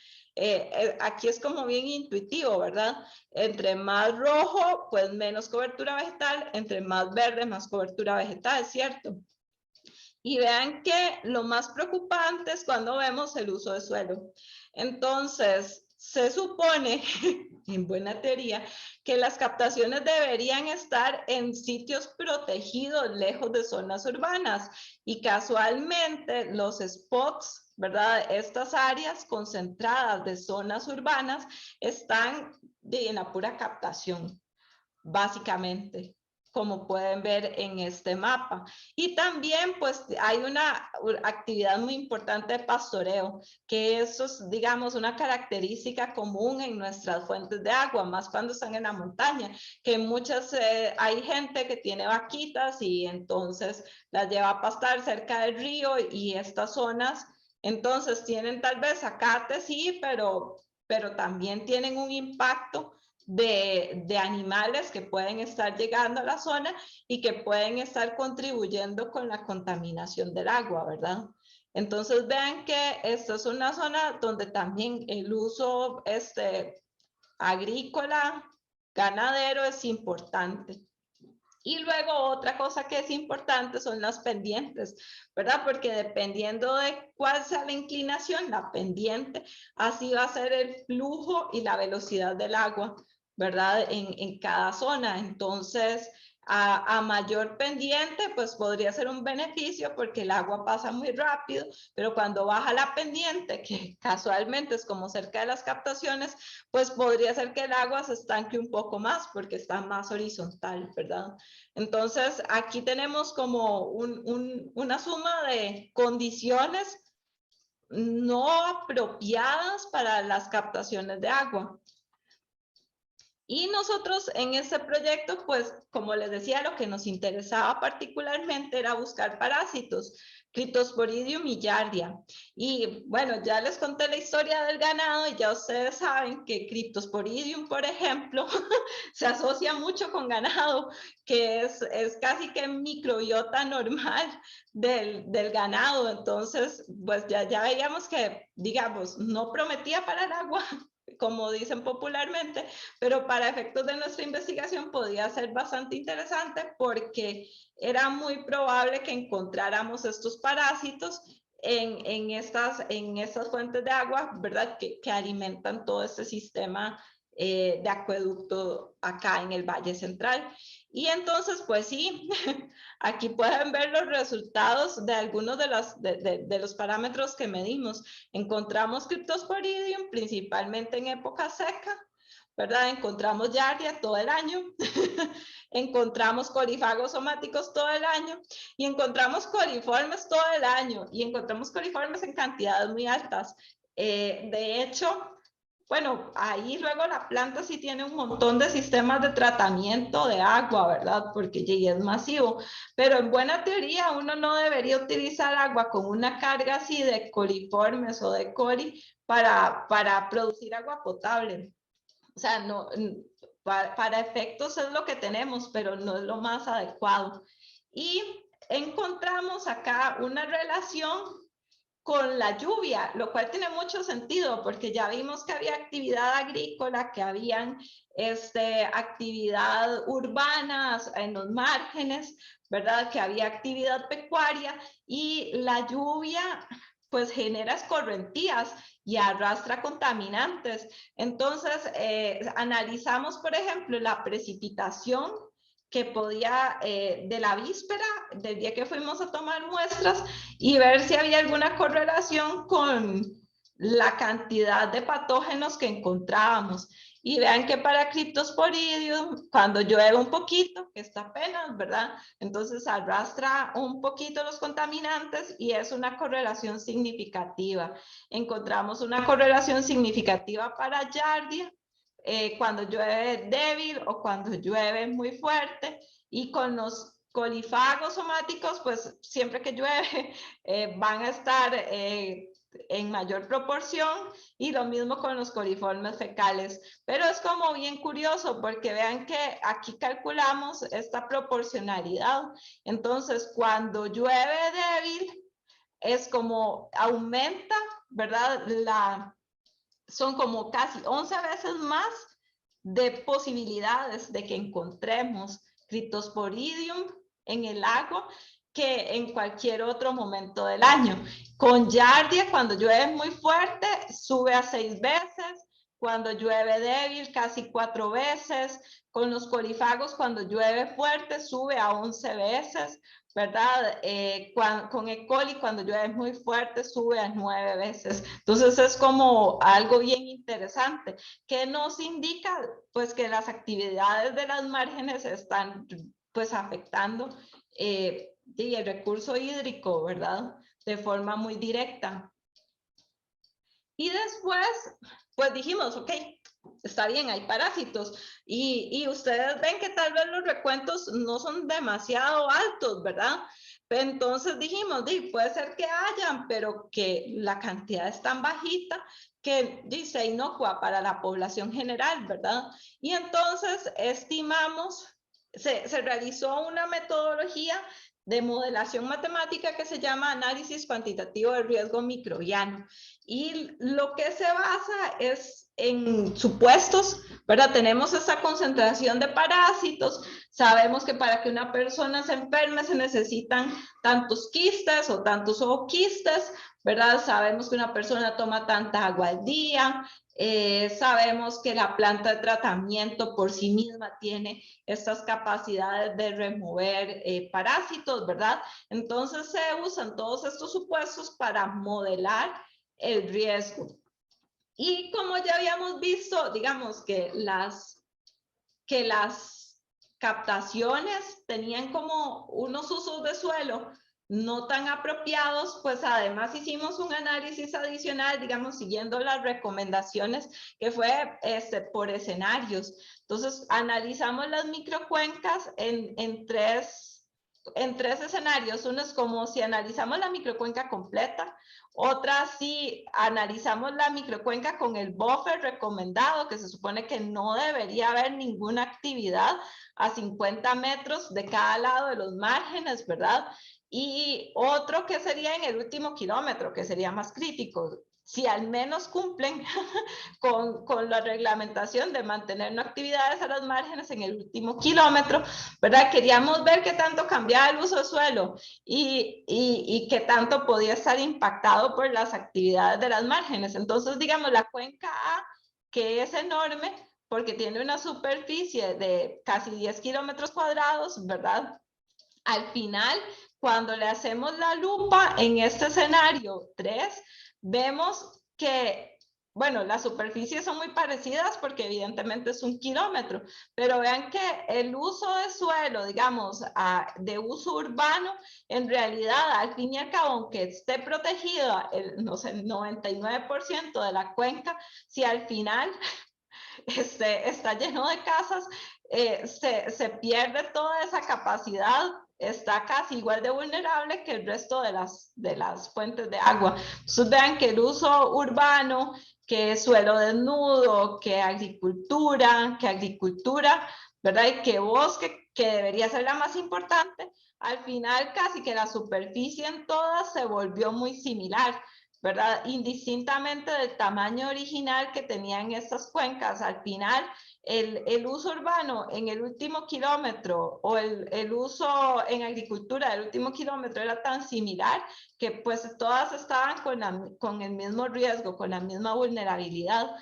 Aquí es como bien intuitivo, ¿verdad? Entre más rojo, pues menos cobertura vegetal, entre más verde, más cobertura vegetal, ¿cierto? Y vean que lo más preocupante es cuando vemos el uso de suelo. Entonces, se supone, en buena teoría, que las captaciones deberían estar en sitios protegidos, lejos de zonas urbanas. Y casualmente los spots, ¿verdad? Estas áreas concentradas de zonas urbanas están en la pura captación, básicamente, como pueden ver en este mapa. Y también pues hay una actividad muy importante de pastoreo, que eso es, digamos, una característica común en nuestras fuentes de agua, más cuando están en la montaña, que muchas, hay gente que tiene vaquitas y entonces las lleva a pastar cerca del río, y estas zonas entonces tienen tal vez zacate, sí, pero también tienen un impacto de animales que pueden estar llegando a la zona y que pueden estar contribuyendo con la contaminación del agua, ¿verdad? Entonces vean que esta es una zona donde también el uso agrícola, ganadero es importante. Y luego otra cosa que es importante son las pendientes, ¿verdad? Porque dependiendo de cuál sea la inclinación, la pendiente, así va a ser el flujo y la velocidad del agua, ¿verdad? En cada zona. Entonces, a mayor pendiente, pues podría ser un beneficio porque el agua pasa muy rápido, pero cuando baja la pendiente, que casualmente es como cerca de las captaciones, pues podría ser que el agua se estanque un poco más porque está más horizontal, ¿verdad? Entonces, aquí tenemos como una suma de condiciones no apropiadas para las captaciones de agua. Y nosotros en este proyecto, pues, como les decía, lo que nos interesaba particularmente era buscar parásitos, Cryptosporidium y Giardia. Y bueno, ya les conté la historia del ganado y ya ustedes saben que Cryptosporidium, por ejemplo, se asocia mucho con ganado, que es casi que microbiota normal del ganado. Entonces, pues ya veíamos que, digamos, no prometía para el agua, como dicen popularmente, pero para efectos de nuestra investigación podía ser bastante interesante porque era muy probable que encontráramos estos parásitos en estas fuentes de agua, ¿verdad? Que alimentan todo este sistema de acueducto acá en el Valle Central. Y entonces, pues sí, aquí pueden ver los resultados de algunos de los parámetros que medimos. Encontramos Cryptosporidium principalmente en época seca, ¿verdad? Encontramos Giardia todo el año, encontramos corífagos somáticos todo el año y encontramos coliformes todo el año y encontramos coliformes en cantidades muy altas. De hecho, bueno, ahí luego la planta sí tiene un montón de sistemas de tratamiento de agua, ¿verdad? Porque ya es masivo, pero en buena teoría uno no debería utilizar agua con una carga así de coliformes o de cori para producir agua potable. O sea, no, para efectos es lo que tenemos, pero no es lo más adecuado. Y encontramos acá una relación con la lluvia, lo cual tiene mucho sentido porque ya vimos que había actividad agrícola, que habían actividad urbana en los márgenes, ¿verdad? Que había actividad pecuaria y la lluvia pues genera escorrentías y arrastra contaminantes. Entonces, analizamos, por ejemplo, la precipitación que podía, de la víspera, del día que fuimos a tomar muestras, y ver si había alguna correlación con la cantidad de patógenos que encontrábamos. Y vean que para Cryptosporidium, cuando llueve un poquito, que está apenas, ¿verdad? Entonces arrastra un poquito los contaminantes y es una correlación significativa. Encontramos una correlación significativa para Giardia, cuando llueve débil o cuando llueve muy fuerte, y con los colifagos somáticos, pues siempre que llueve van a estar en mayor proporción, y lo mismo con los coliformes fecales. Pero es como bien curioso porque vean que aquí calculamos esta proporcionalidad. Entonces, cuando llueve débil, es como aumenta, ¿verdad? Son como casi 11 veces más de posibilidades de que encontremos Cryptosporidium en el lago que en cualquier otro momento del año. Con Giardia, cuando llueve muy fuerte, sube a 6 veces. Cuando llueve débil, casi 4 veces. Con los colifagos, cuando llueve fuerte, sube a 11 veces, ¿verdad? Con E. coli, cuando llueve muy fuerte, sube a 9 veces. Entonces es como algo bien interesante, que nos indica pues que las actividades de las márgenes están pues afectando el recurso hídrico, ¿verdad? De forma muy directa. Y después, pues dijimos, ok, está bien, hay parásitos. Y ustedes ven que tal vez los recuentos no son demasiado altos, ¿verdad? Entonces dijimos, puede ser que hayan, pero que la cantidad es tan bajita que dice inocua para la población general, ¿verdad? Y entonces estimamos, se realizó una metodología de modelación matemática que se llama análisis cuantitativo de riesgo microbiano. Y lo que se basa es en supuestos, ¿verdad? Tenemos esta concentración de parásitos, sabemos que para que una persona se enferme se necesitan tantos quistes o tantos ooquistes, ¿verdad? Sabemos que una persona toma tanta agua al día, sabemos que la planta de tratamiento por sí misma tiene estas capacidades de remover parásitos, ¿verdad? Entonces se usan todos estos supuestos para modelar el riesgo. Y como ya habíamos visto, digamos que las captaciones tenían como unos usos de suelo no tan apropiados, pues además hicimos un análisis adicional, digamos, siguiendo las recomendaciones que fue por escenarios. Entonces, analizamos las microcuencas en tres escenarios. Uno es como si analizamos la microcuenca completa, otra si analizamos la microcuenca con el buffer recomendado, que se supone que no debería haber ninguna actividad a 50 metros de cada lado de los márgenes, ¿verdad? Y otro que sería en el último kilómetro, que sería más crítico, si al menos cumplen con la reglamentación de mantener no actividades a los márgenes en el último kilómetro, ¿verdad? Queríamos ver qué tanto cambiaba el uso de suelo y qué tanto podía estar impactado por las actividades de las márgenes. Entonces, digamos, la cuenca A, que es enorme, porque tiene una superficie de casi 10 kilómetros cuadrados, ¿verdad? Al final, cuando le hacemos la lupa en este escenario 3, vemos que, bueno, las superficies son muy parecidas porque evidentemente es 1 kilómetro, pero vean que el uso de suelo, digamos, de uso urbano, en realidad, al fin y al cabo, aunque esté protegido no sé, el 99% de la cuenca, si al final está lleno de casas, se pierde toda esa capacidad, está casi igual de vulnerable que el resto de las fuentes de agua. Entonces vean que el uso urbano, que suelo desnudo, que agricultura, ¿verdad? Y que bosque, que debería ser la más importante, al final casi que la superficie en todas se volvió muy similar, ¿verdad? Indistintamente del tamaño original que tenían estas cuencas, al final el uso urbano en el último kilómetro o el uso en agricultura del último kilómetro era tan similar que pues todas estaban con el mismo riesgo, con la misma vulnerabilidad.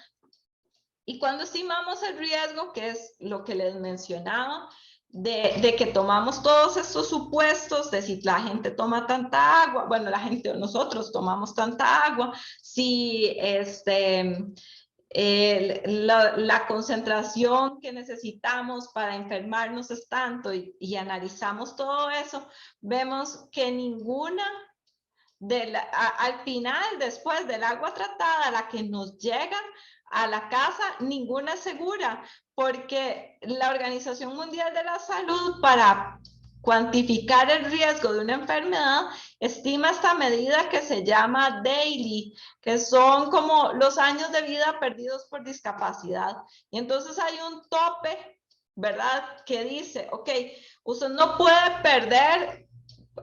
Y cuando estimamos el riesgo, que es lo que les mencionaba, de que tomamos todos estos supuestos de si la gente toma tanta agua, bueno, la gente o nosotros tomamos tanta agua, si la concentración que necesitamos para enfermarnos es tanto y analizamos todo eso, vemos que ninguna al final, después del agua tratada, la que nos llega a la casa, ninguna es segura, porque la Organización Mundial de la Salud, para cuantificar el riesgo de una enfermedad, estima esta medida que se llama DAILY, que son como los años de vida perdidos por discapacidad. Y entonces hay un tope, ¿verdad? Que dice, ok, usted no puede perder,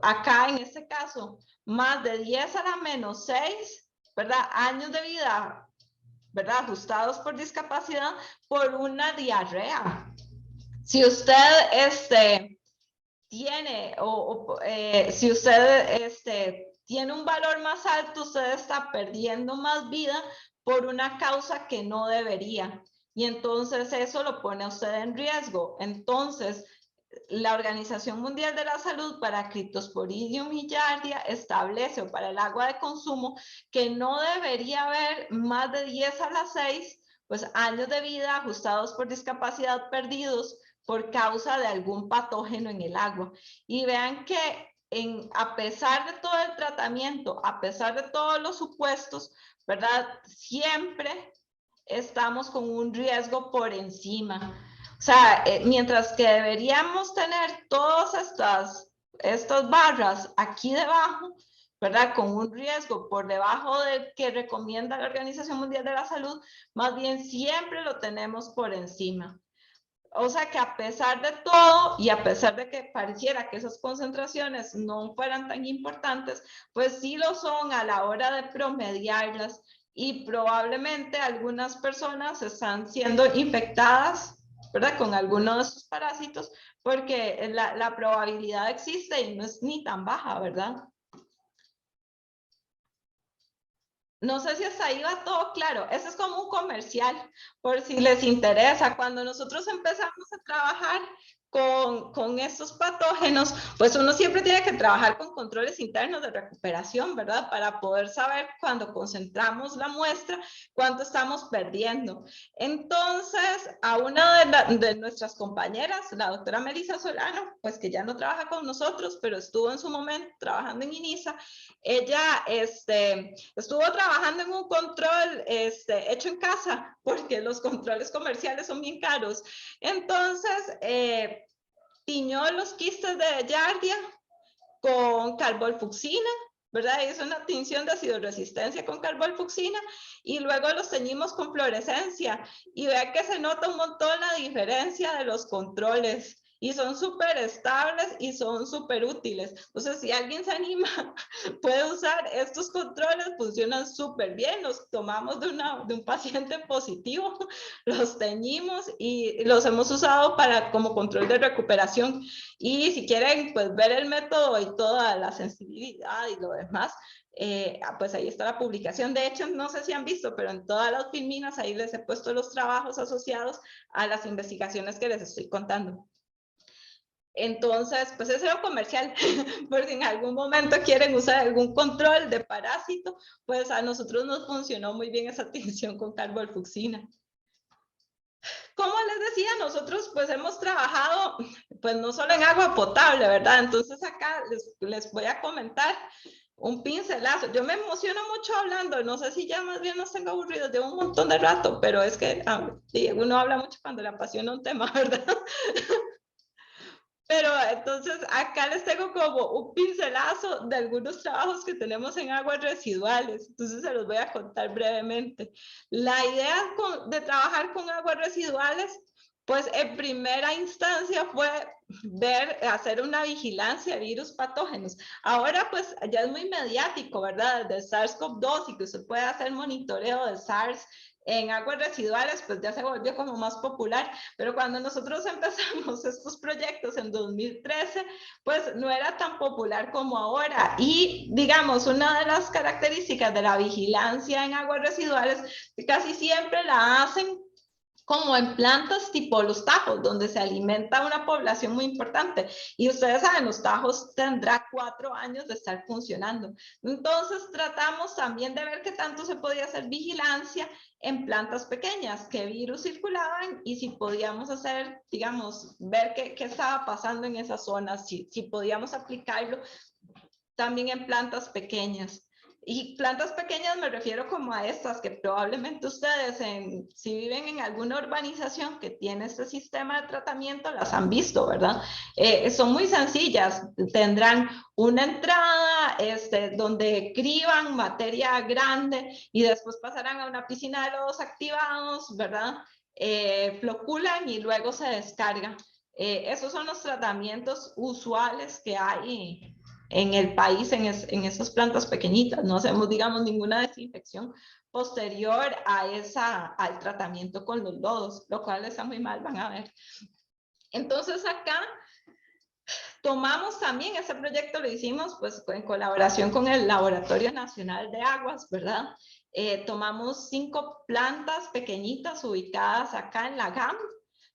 acá en este caso, más de 10 a la menos 6, ¿verdad? Años de vida, ¿verdad? Ajustados por discapacidad por una diarrea. Si usted tiene, si usted tiene un valor más alto, usted está perdiendo más vida por una causa que no debería. Y entonces eso lo pone a usted en riesgo. Entonces, la Organización Mundial de la Salud para Cryptosporidium y Giardia establece, o para el agua de consumo, que no debería haber más de 10 a la 6, pues años de vida ajustados por discapacidad perdidos por causa de algún patógeno en el agua. Y vean que a pesar de todo el tratamiento, a pesar de todos los supuestos, ¿verdad? Siempre estamos con un riesgo por encima. O sea, mientras que deberíamos tener todas estas barras aquí debajo, ¿verdad? Con un riesgo por debajo del que recomienda la Organización Mundial de la Salud, más bien siempre lo tenemos por encima. O sea que a pesar de todo y a pesar de que pareciera que esas concentraciones no fueran tan importantes, pues sí lo son a la hora de promediarlas, y probablemente algunas personas están siendo infectadas, ¿verdad? Con algunos de esos parásitos, porque la probabilidad existe y no es ni tan baja, ¿verdad? No sé si hasta ahí va todo claro. Ese es como un comercial, por si les interesa. Cuando nosotros empezamos a trabajar con estos patógenos, pues uno siempre tiene que trabajar con controles internos de recuperación, ¿verdad? Para poder saber cuando concentramos la muestra, cuánto estamos perdiendo. Entonces, a una de nuestras compañeras, la doctora Melissa Solano, pues que ya no trabaja con nosotros, pero estuvo en su momento trabajando en INISA, ella estuvo trabajando en un control hecho en casa, porque los controles comerciales son bien caros. Entonces, tiñó los quistes de Giardia con carbolfuxina, ¿verdad? Es una tinción de ácido resistencia con carbolfuxina, y luego los teñimos con fluorescencia, y vea que se nota un montón la diferencia de los controles, y son súper estables y son súper útiles. Entonces, si alguien se anima, puede usar estos controles, funcionan súper bien. Los tomamos de un paciente positivo, los teñimos y los hemos usado como control de recuperación. Y si quieren, pues ver el método y toda la sensibilidad y lo demás, pues ahí está la publicación. De hecho, no sé si han visto, pero en todas las filminas ahí les he puesto los trabajos asociados a las investigaciones que les estoy contando. Entonces, pues ese era un comercial, por si en algún momento quieren usar algún control de parásito, pues a nosotros nos funcionó muy bien esa tinción con carbolfuxina. Como les decía, nosotros pues hemos trabajado pues no solo en agua potable, ¿verdad? Entonces acá les voy a comentar un pincelazo. Yo me emociono mucho hablando, no sé si ya más bien nos tengo aburridos, llevo un montón de rato, pero es que uno habla mucho cuando le apasiona un tema, ¿verdad? Pero entonces acá les tengo como un pincelazo de algunos trabajos que tenemos en aguas residuales. Entonces se los voy a contar brevemente. La idea de trabajar con aguas residuales, pues en primera instancia fue hacer una vigilancia de virus patógenos. Ahora pues ya es muy mediático, ¿verdad? Desde SARS-CoV-2 y que usted puede hacer monitoreo de SARS en aguas residuales, pues ya se volvió como más popular, pero cuando nosotros empezamos estos proyectos en 2013, pues no era tan popular como ahora. Y digamos, una de las características de la vigilancia en aguas residuales, casi siempre la hacen como en plantas tipo los tajos, donde se alimenta una población muy importante. Y ustedes saben, los tajos tendrá 4 años de estar funcionando. Entonces tratamos también de ver qué tanto se podía hacer vigilancia en plantas pequeñas, qué virus circulaban y si podíamos hacer, digamos, ver qué estaba pasando en esas zonas, si podíamos aplicarlo también en plantas pequeñas. Y plantas pequeñas me refiero como a estas que probablemente ustedes, si viven en alguna urbanización que tiene este sistema de tratamiento, las han visto, ¿verdad? Son muy sencillas, tendrán una entrada donde criban materia grande y después pasarán a una piscina de lodos activados, ¿verdad? Floculan y luego se descargan. Esos son los tratamientos usuales que hay en el país, en esas plantas pequeñitas. No hacemos, digamos, ninguna desinfección posterior al tratamiento con los lodos, lo cual está muy mal, van a ver. Entonces acá tomamos también ese proyecto, lo hicimos pues en colaboración con el Laboratorio Nacional de Aguas, ¿verdad? Tomamos 5 plantas pequeñitas ubicadas acá en la GAM,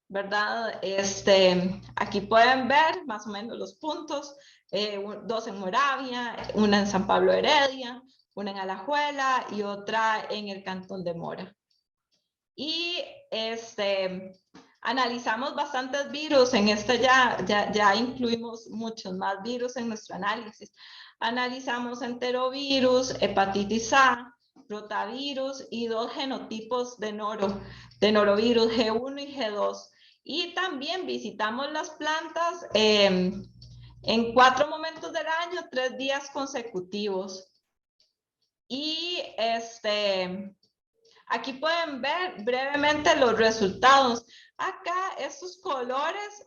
¿verdad? Aquí pueden ver más o menos los puntos, 2 en Moravia, una en San Pablo Heredia, una en Alajuela y otra en el Cantón de Mora. Y analizamos bastantes virus, en ya incluimos muchos más virus en nuestro análisis. Analizamos enterovirus, hepatitis A, rotavirus y 2 genotipos de norovirus, G1 y G2. Y también visitamos las plantas en 4 momentos del año, 3 días consecutivos. Y aquí pueden ver brevemente los resultados. Acá estos colores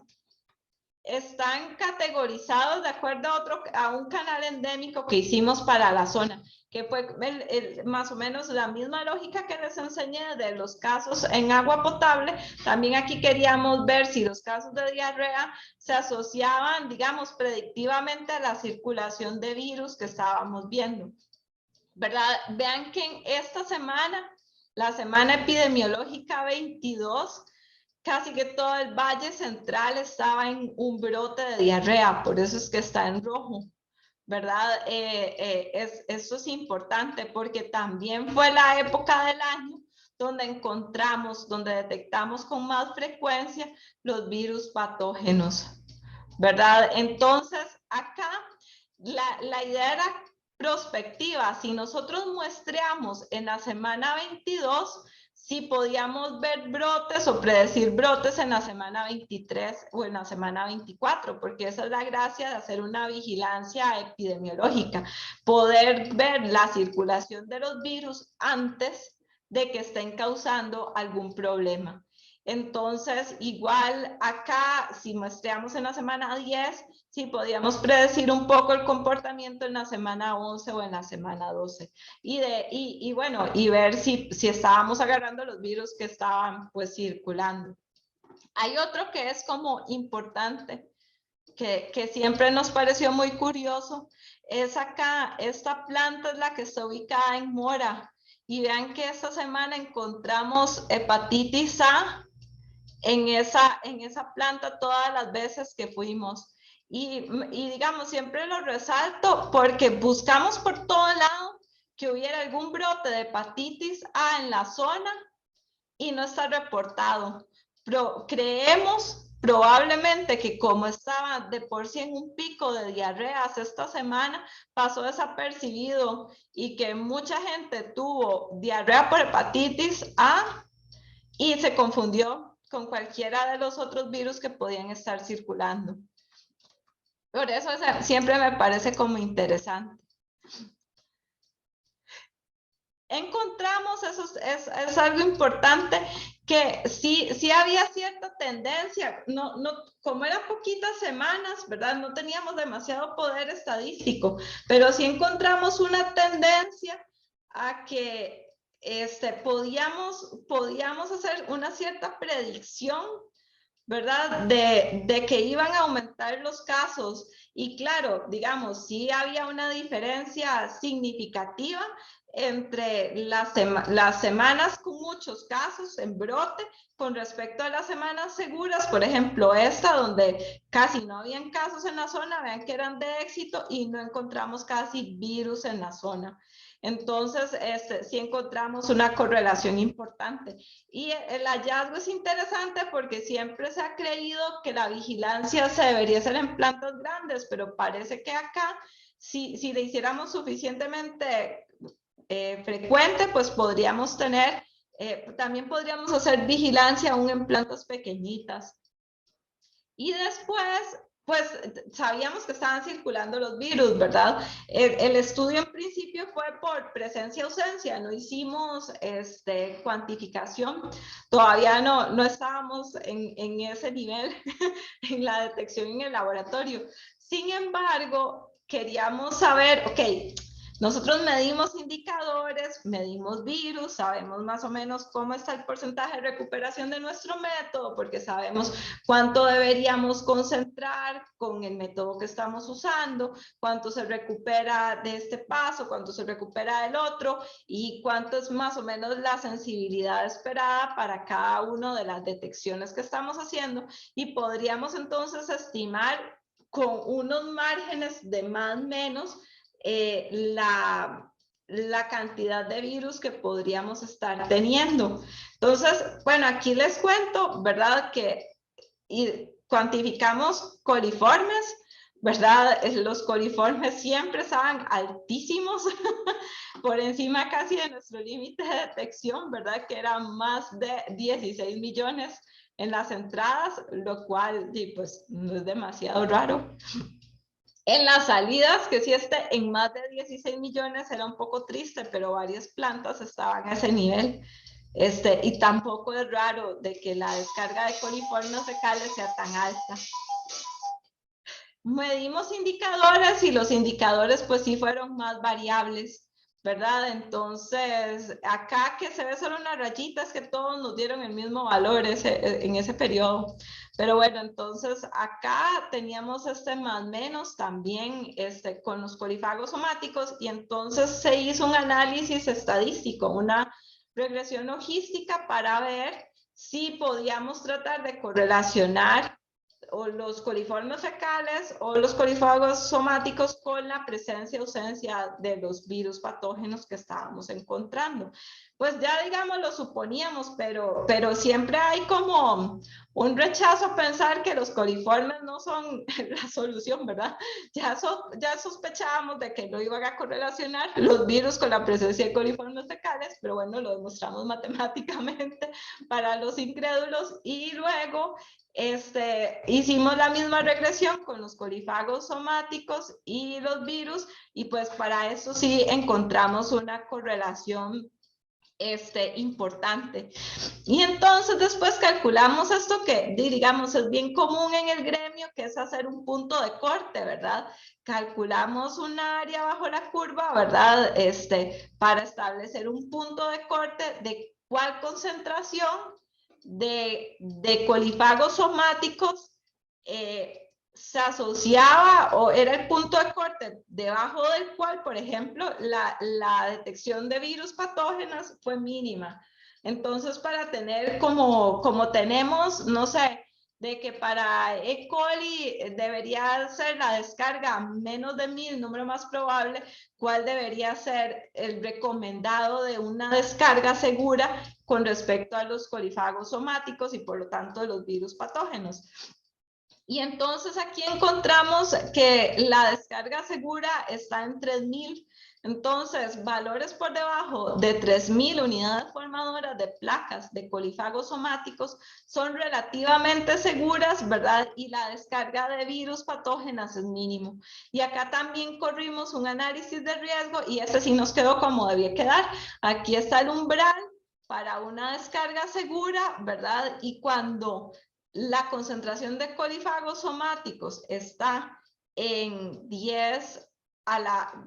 están categorizados de acuerdo a un canal endémico que hicimos para la zona, que fue más o menos la misma lógica que les enseñé de los casos en agua potable. También aquí queríamos ver si los casos de diarrea se asociaban, digamos, predictivamente a la circulación de virus que estábamos viendo, ¿verdad? Vean que en esta semana, la semana epidemiológica 22, casi que todo el Valle Central estaba en un brote de diarrea, por eso es que está en rojo, ¿verdad? Eso es importante porque también fue la época del año donde detectamos con más frecuencia los virus patógenos, ¿verdad? Entonces, acá la idea era prospectiva. Si nosotros muestreamos en la semana 22, si podíamos ver brotes o predecir brotes en la semana 23 o en la semana 24, porque esa es la gracia de hacer una vigilancia epidemiológica, poder ver la circulación de los virus antes de que estén causando algún problema. Entonces, igual acá, si muestreamos en la semana 10, sí podíamos predecir un poco el comportamiento en la semana 11 o en la semana 12 y ver si estábamos agarrando los virus que estaban pues circulando. Hay otro que es como importante, que siempre nos pareció muy curioso, es acá, esta planta es la que está ubicada en Mora, y vean que esta semana encontramos hepatitis A en esa planta todas las veces que fuimos. Y digamos, siempre lo resalto porque buscamos por todo lado que hubiera algún brote de hepatitis A en la zona y no está reportado. Creemos probablemente que como estaba de por sí en un pico de diarreas esta semana, pasó desapercibido y que mucha gente tuvo diarrea por hepatitis A y se confundió con cualquiera de los otros virus que podían estar circulando. Por eso siempre me parece como interesante. Encontramos, eso es algo importante, que sí había cierta tendencia, como eran poquitas semanas, ¿verdad? No teníamos demasiado poder estadístico, pero sí encontramos una tendencia a que podíamos hacer una cierta predicción, ¿verdad? De que iban a aumentar los casos. Y claro, digamos, sí había una diferencia significativa entre las semanas con muchos casos en brote con respecto a las semanas seguras. Por ejemplo, esta donde casi no habían casos en la zona, vean que eran de éxito y no encontramos casi virus en la zona. Entonces, sí encontramos una correlación importante. Y el hallazgo es interesante porque siempre se ha creído que la vigilancia se debería hacer en plantas grandes, pero parece que acá, si le hiciéramos suficientemente frecuente, pues podríamos tener, también podríamos hacer vigilancia aún en plantas pequeñitas. Y después, pues sabíamos que estaban circulando los virus, ¿verdad? El estudio en principio fue por presencia-ausencia, no hicimos cuantificación, todavía no estábamos en ese nivel en la detección en el laboratorio. Sin embargo, queríamos saber, ok, nosotros medimos indicadores, medimos virus, sabemos más o menos cómo está el porcentaje de recuperación de nuestro método, porque sabemos cuánto deberíamos concentrar con el método que estamos usando, cuánto se recupera de este paso, cuánto se recupera del otro y cuánto es más o menos la sensibilidad esperada para cada una de las detecciones que estamos haciendo y podríamos entonces estimar con unos márgenes de más o menos la cantidad de virus que podríamos estar teniendo. Entonces, bueno, aquí les cuento, ¿verdad? Que cuantificamos coliformes, ¿verdad? Los coliformes siempre estaban altísimos, por encima casi de nuestro límite de detección, ¿verdad? Que eran más de 16 millones en las entradas, lo cual, pues, no es demasiado raro. En las salidas, que si en más de 16 millones era un poco triste, pero varias plantas estaban a ese nivel. Y tampoco es raro de que la descarga de coliformes fecales sea tan alta. Medimos indicadores y los indicadores pues sí fueron más variables, ¿verdad? Entonces, acá que se ve solo una rayita es que todos nos dieron el mismo valor en ese periodo. Pero bueno, entonces acá teníamos más menos también con los colifagos somáticos y entonces se hizo un análisis estadístico, una regresión logística para ver si podíamos tratar de correlacionar o los coliformes fecales o los colifagos somáticos con la presencia o ausencia de los virus patógenos que estábamos encontrando. Pues ya digamos lo suponíamos, pero siempre hay como un rechazo a pensar que los coliformes no son la solución, ¿verdad? Ya sospechábamos de que no iban a correlacionar los virus con la presencia de coliformes fecales, pero bueno, lo demostramos matemáticamente para los incrédulos y luego hicimos la misma regresión con los colifagos somáticos y los virus y pues para eso sí encontramos una correlación importante. Y entonces después calculamos esto que digamos es bien común en el gremio, que es hacer un punto de corte, ¿verdad? Calculamos un área bajo la curva, ¿verdad? Para establecer un punto de corte de cuál concentración de colifagos somáticos se asociaba o era el punto de corte debajo del cual, por ejemplo, la detección de virus patógenos fue mínima. Entonces, para tener como tenemos, no sé, de que para E. coli debería ser la descarga menos de 1000, número más probable, ¿cuál debería ser el recomendado de una descarga segura con respecto a los colifagos somáticos y por lo tanto de los virus patógenos? Y entonces aquí encontramos que la descarga segura está en 3000. Entonces, valores por debajo de 3000 unidades formadoras de placas de colifagos somáticos son relativamente seguras, ¿verdad? Y la descarga de virus patógenas es mínimo. Y acá también corrimos un análisis de riesgo y este sí nos quedó como debía quedar. Aquí está el umbral para una descarga segura, ¿verdad? Y cuando la concentración de colifagos somáticos está en 10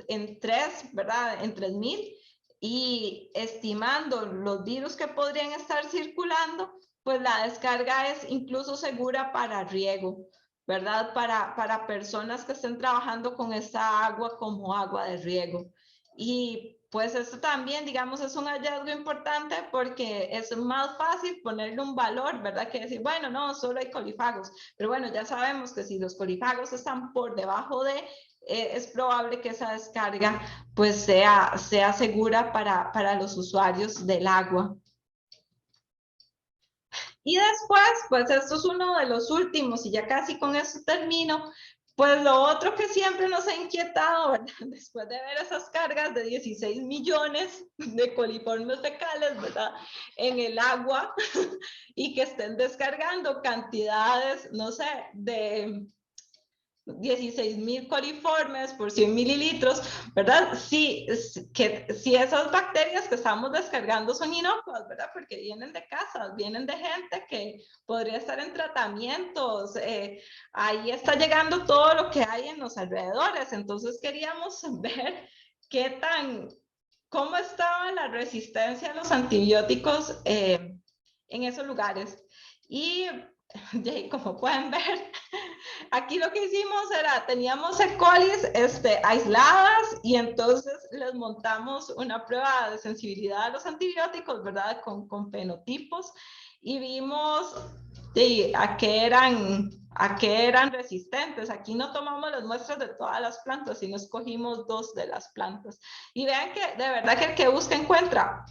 en 3, ¿verdad? En 3000 y estimando los virus que podrían estar circulando, pues la descarga es incluso segura para riego, ¿verdad? Para personas que estén trabajando con esta agua como agua de riego. Y pues esto también, digamos, es un hallazgo importante porque es más fácil ponerle un valor, ¿verdad? Que decir, bueno, no, solo hay colifagos. Pero bueno, ya sabemos que si los colifagos están por debajo de, es probable que esa descarga pues sea segura para los usuarios del agua. Y después, pues esto es uno de los últimos y ya casi con eso termino. Pues lo otro que siempre nos ha inquietado, ¿verdad? Después de ver esas cargas de 16 millones de coliformes fecales, ¿verdad? En el agua y que estén descargando cantidades, no sé, de 16,000 coliformes por 100 mililitros, ¿verdad? Si esas bacterias que estamos descargando son inocuas, ¿verdad? Porque vienen de casas, vienen de gente que podría estar en tratamientos, ahí está llegando todo lo que hay en los alrededores, entonces queríamos ver cómo estaba la resistencia a los antibióticos en esos lugares. Y como pueden ver, aquí lo que hicimos era, teníamos E. coli aisladas y entonces les montamos una prueba de sensibilidad a los antibióticos, ¿verdad? Con fenotipos y vimos a qué eran resistentes. Aquí no tomamos las muestras de todas las plantas, sino escogimos 2 de las plantas. Y vean que de verdad que el que busca encuentra,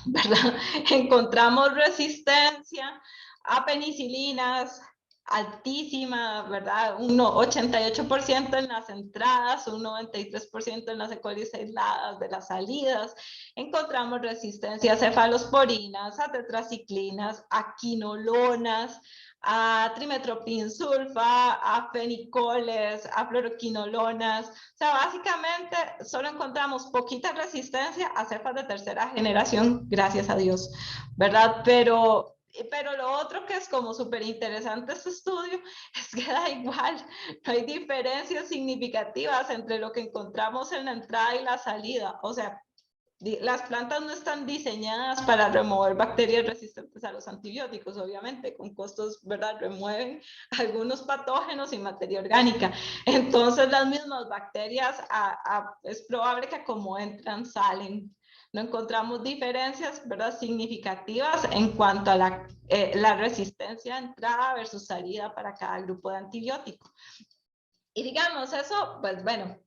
¿verdad? Encontramos resistencia a penicilinas altísima, ¿verdad? Un 88% en las entradas, un 93% en las E. coli aisladas de las salidas. Encontramos resistencia a cefalosporinas, a tetraciclinas, a quinolonas, a trimetoprim-sulfa, a fenicoles, a fluoroquinolonas. O sea, básicamente solo encontramos poquita resistencia a cepas de tercera generación, gracias a Dios, ¿verdad? Pero lo otro que es como súper interesante este estudio es que da igual, no hay diferencias significativas entre lo que encontramos en la entrada y la salida. O sea, las plantas no están diseñadas para remover bacterias resistentes a los antibióticos, obviamente, con costos, ¿verdad? Remueven algunos patógenos y materia orgánica. Entonces, las mismas bacterias es probable que como entran, salen. No encontramos diferencias, ¿verdad? Significativas en cuanto a la resistencia de entrada versus salida para cada grupo de antibiótico. Y digamos, eso, pues bueno,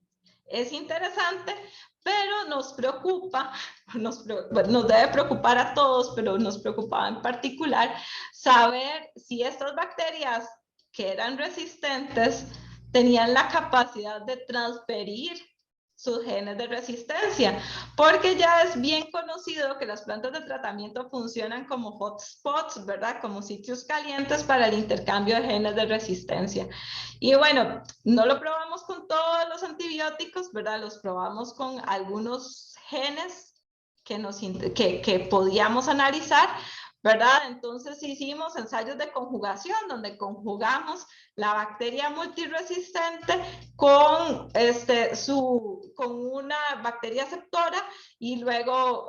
es interesante, pero nos preocupa, nos debe preocupar a todos, pero nos preocupaba en particular saber si estas bacterias que eran resistentes tenían la capacidad de transferir sus genes de resistencia, porque ya es bien conocido que las plantas de tratamiento funcionan como hotspots, ¿verdad? Como sitios calientes para el intercambio de genes de resistencia. Y bueno, no lo probamos con todos los antibióticos, ¿verdad? Los probamos con algunos genes que podíamos analizar, ¿verdad? Entonces hicimos ensayos de conjugación donde conjugamos la bacteria multiresistente con una bacteria aceptora y luego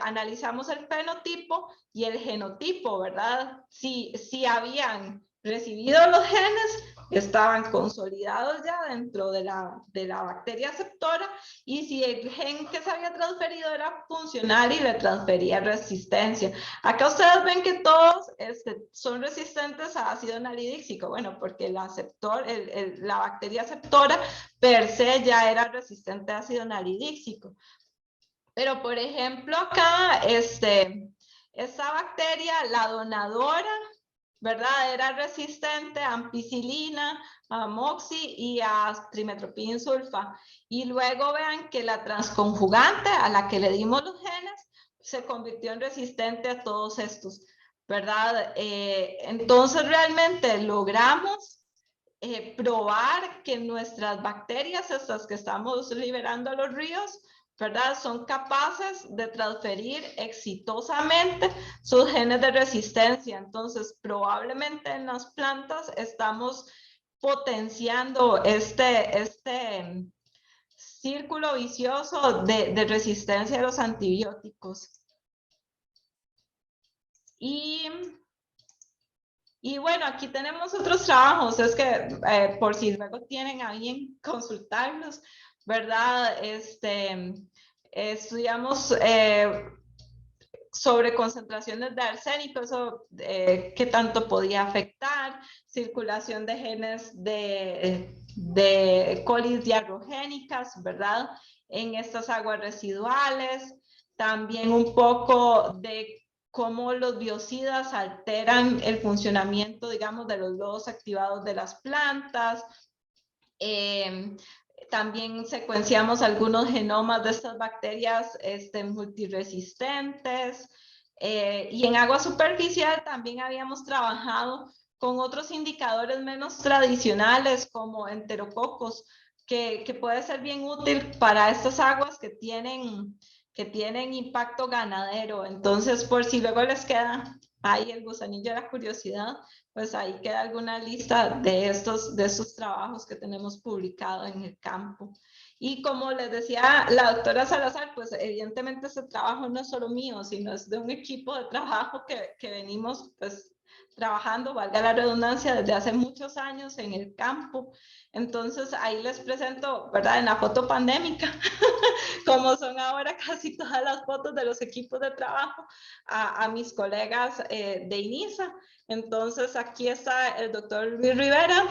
analizamos el fenotipo y el genotipo, ¿verdad? Si habían recibido los genes, estaban consolidados ya dentro de la bacteria aceptora y si el gen que se había transferido era funcional y le transfería resistencia. Acá ustedes ven que todos son resistentes a ácido nalidíxico, bueno, porque la bacteria aceptora per se ya era resistente a ácido nalidíxico. Pero, por ejemplo, acá, esta bacteria, la donadora, ¿verdad? Era resistente a ampicilina, a moxi y a trimetoprim-sulfa. Y luego vean que la transconjugante a la que le dimos los genes se convirtió en resistente a todos estos, ¿verdad? Entonces realmente logramos probar que nuestras bacterias, estas que estamos liberando a los ríos, ¿verdad? Son capaces de transferir exitosamente sus genes de resistencia. Entonces, probablemente en las plantas estamos potenciando este círculo vicioso de resistencia a los antibióticos. Y Y bueno, aquí tenemos otros trabajos, es que por si luego tienen a bien consultarlos, ¿verdad? Estudiamos sobre concentraciones de arsénico, eso qué tanto podía afectar, circulación de genes de colis diarrogénicas, ¿verdad? En estas aguas residuales, también un poco de cómo los biocidas alteran el funcionamiento, digamos, de los lodos activados de las plantas. También secuenciamos algunos genomas de estas bacterias multiresistentes. Y en agua superficial también habíamos trabajado con otros indicadores menos tradicionales como enterococos, que puede ser bien útil para estas aguas que tienen impacto ganadero. Entonces, por si luego les queda ahí el gusanillo de la curiosidad, pues ahí queda alguna lista de estos trabajos que tenemos publicado en el campo. Y como les decía la doctora Salazar, pues evidentemente este trabajo no es solo mío, sino es de un equipo de trabajo que venimos pues trabajando, valga la redundancia, desde hace muchos años en el campo. Entonces ahí les presento, ¿verdad? En la foto pandémica, como son ahora casi todas las fotos de los equipos de trabajo, a mis colegas de INISA. Entonces aquí está el doctor Luis Rivera,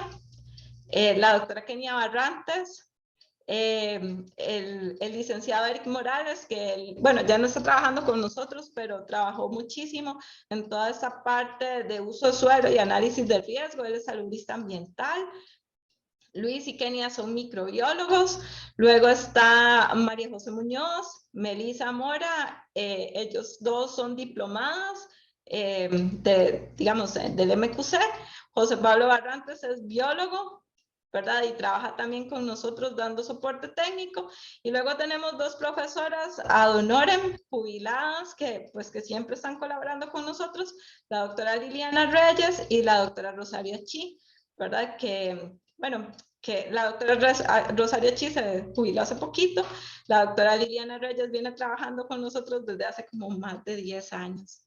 la doctora Kenia Barrantes, el licenciado Eric Morales, que bueno, ya no está trabajando con nosotros, pero trabajó muchísimo en toda esa parte de uso de suelo y análisis de riesgo. Él es saludista ambiental. Luis y Kenia son microbiólogos. Luego está María José Muñoz, Melissa Mora, ellos dos son diplomadas digamos, del MQC. José Pablo Barrantes es biólogo, ¿verdad? Y trabaja también con nosotros dando soporte técnico. Y luego tenemos dos profesoras ad honorem, jubiladas, que siempre están colaborando con nosotros, la doctora Liliana Reyes y la doctora Rosario Chi, ¿verdad? Que la doctora Rosario Chi se jubiló hace poquito, la doctora Liliana Reyes viene trabajando con nosotros desde hace como más de 10 años,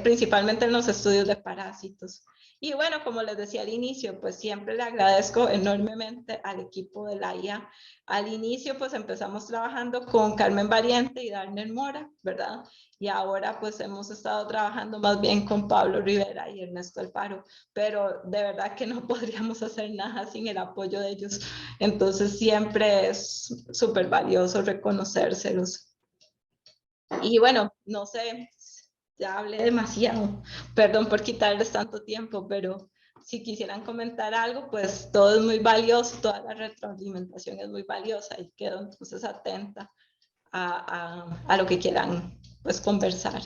principalmente en los estudios de parásitos. Y bueno, como les decía al inicio, pues siempre le agradezco enormemente al equipo de la IA. Al inicio, pues empezamos trabajando con Carmen Variente y Darnell Mora, ¿verdad? Y ahora pues hemos estado trabajando más bien con Pablo Rivera y Ernesto Alfaro, pero de verdad que no podríamos hacer nada sin el apoyo de ellos. Entonces siempre es súper valioso reconocérselos. Y bueno, no sé, ya hablé demasiado, perdón por quitarles tanto tiempo, pero si quisieran comentar algo, pues todo es muy valioso, toda la retroalimentación es muy valiosa y quedo entonces atenta a lo que quieran pues conversar.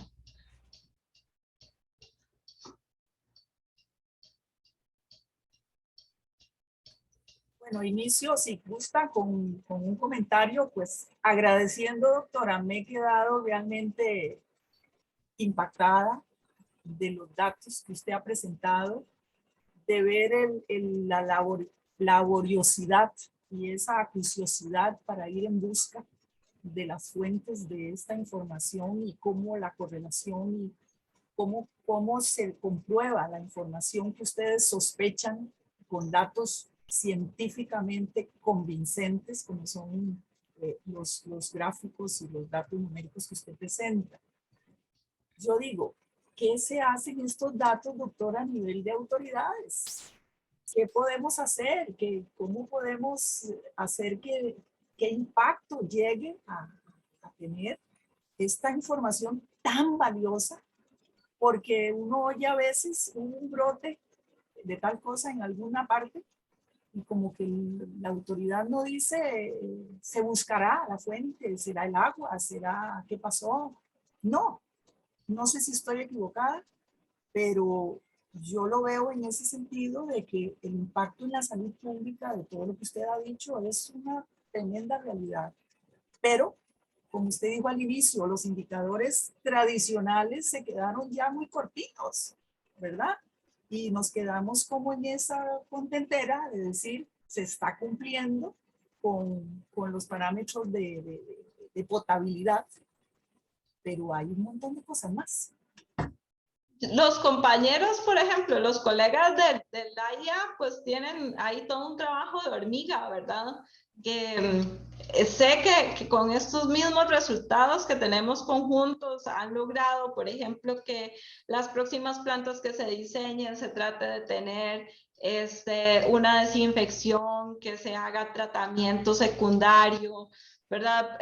Bueno, inicio, si gusta, con un comentario, pues agradeciendo, doctora, me he quedado realmente impactada de los datos que usted ha presentado, de ver la laboriosidad y esa acuciosidad para ir en busca de las fuentes de esta información y cómo la correlación y cómo se comprueba la información que ustedes sospechan con datos científicamente convincentes, como son los gráficos y los datos numéricos que usted presenta. Yo digo, ¿qué se hace en estos datos, doctora, a nivel de autoridades? ¿Qué podemos hacer? ¿Cómo podemos hacer qué impacto llegue a tener esta información tan valiosa? Porque uno oye a veces un brote de tal cosa en alguna parte y como que la autoridad no dice, se buscará la fuente, será el agua, será qué pasó. No, no sé si estoy equivocada, pero yo lo veo en ese sentido de que el impacto en la salud pública de todo lo que usted ha dicho es una tremenda realidad. Pero, como usted dijo al inicio, los indicadores tradicionales se quedaron ya muy cortitos, ¿verdad? Y nos quedamos como en esa contentera de decir, se está cumpliendo con los parámetros de potabilidad, pero hay un montón de cosas más. Los compañeros, por ejemplo, los colegas de la IA, pues tienen ahí todo un trabajo de hormiga, ¿verdad? Que sé que con estos mismos resultados que tenemos conjuntos han logrado, por ejemplo, que las próximas plantas que se diseñen se trate de tener una desinfección, que se haga tratamiento secundario, ¿verdad?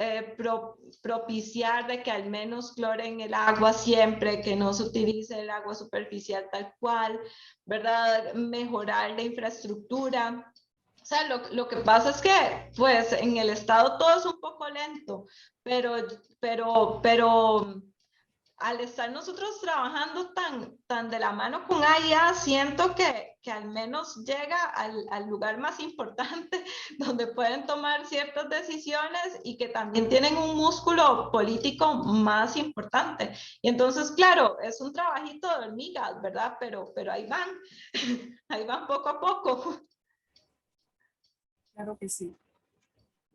Propiciar de que al menos cloren el agua siempre, que no se utilice el agua superficial tal cual, ¿verdad? Mejorar la infraestructura. O sea, lo que pasa es que, pues, en el estado todo es un poco lento, pero al estar nosotros trabajando tan de la mano con AIA, siento que al menos llega al lugar más importante donde pueden tomar ciertas decisiones y que también tienen un músculo político más importante. Y entonces, claro, es un trabajito de hormigas, ¿verdad? Pero ahí van, ahí van poco a poco. Claro que sí.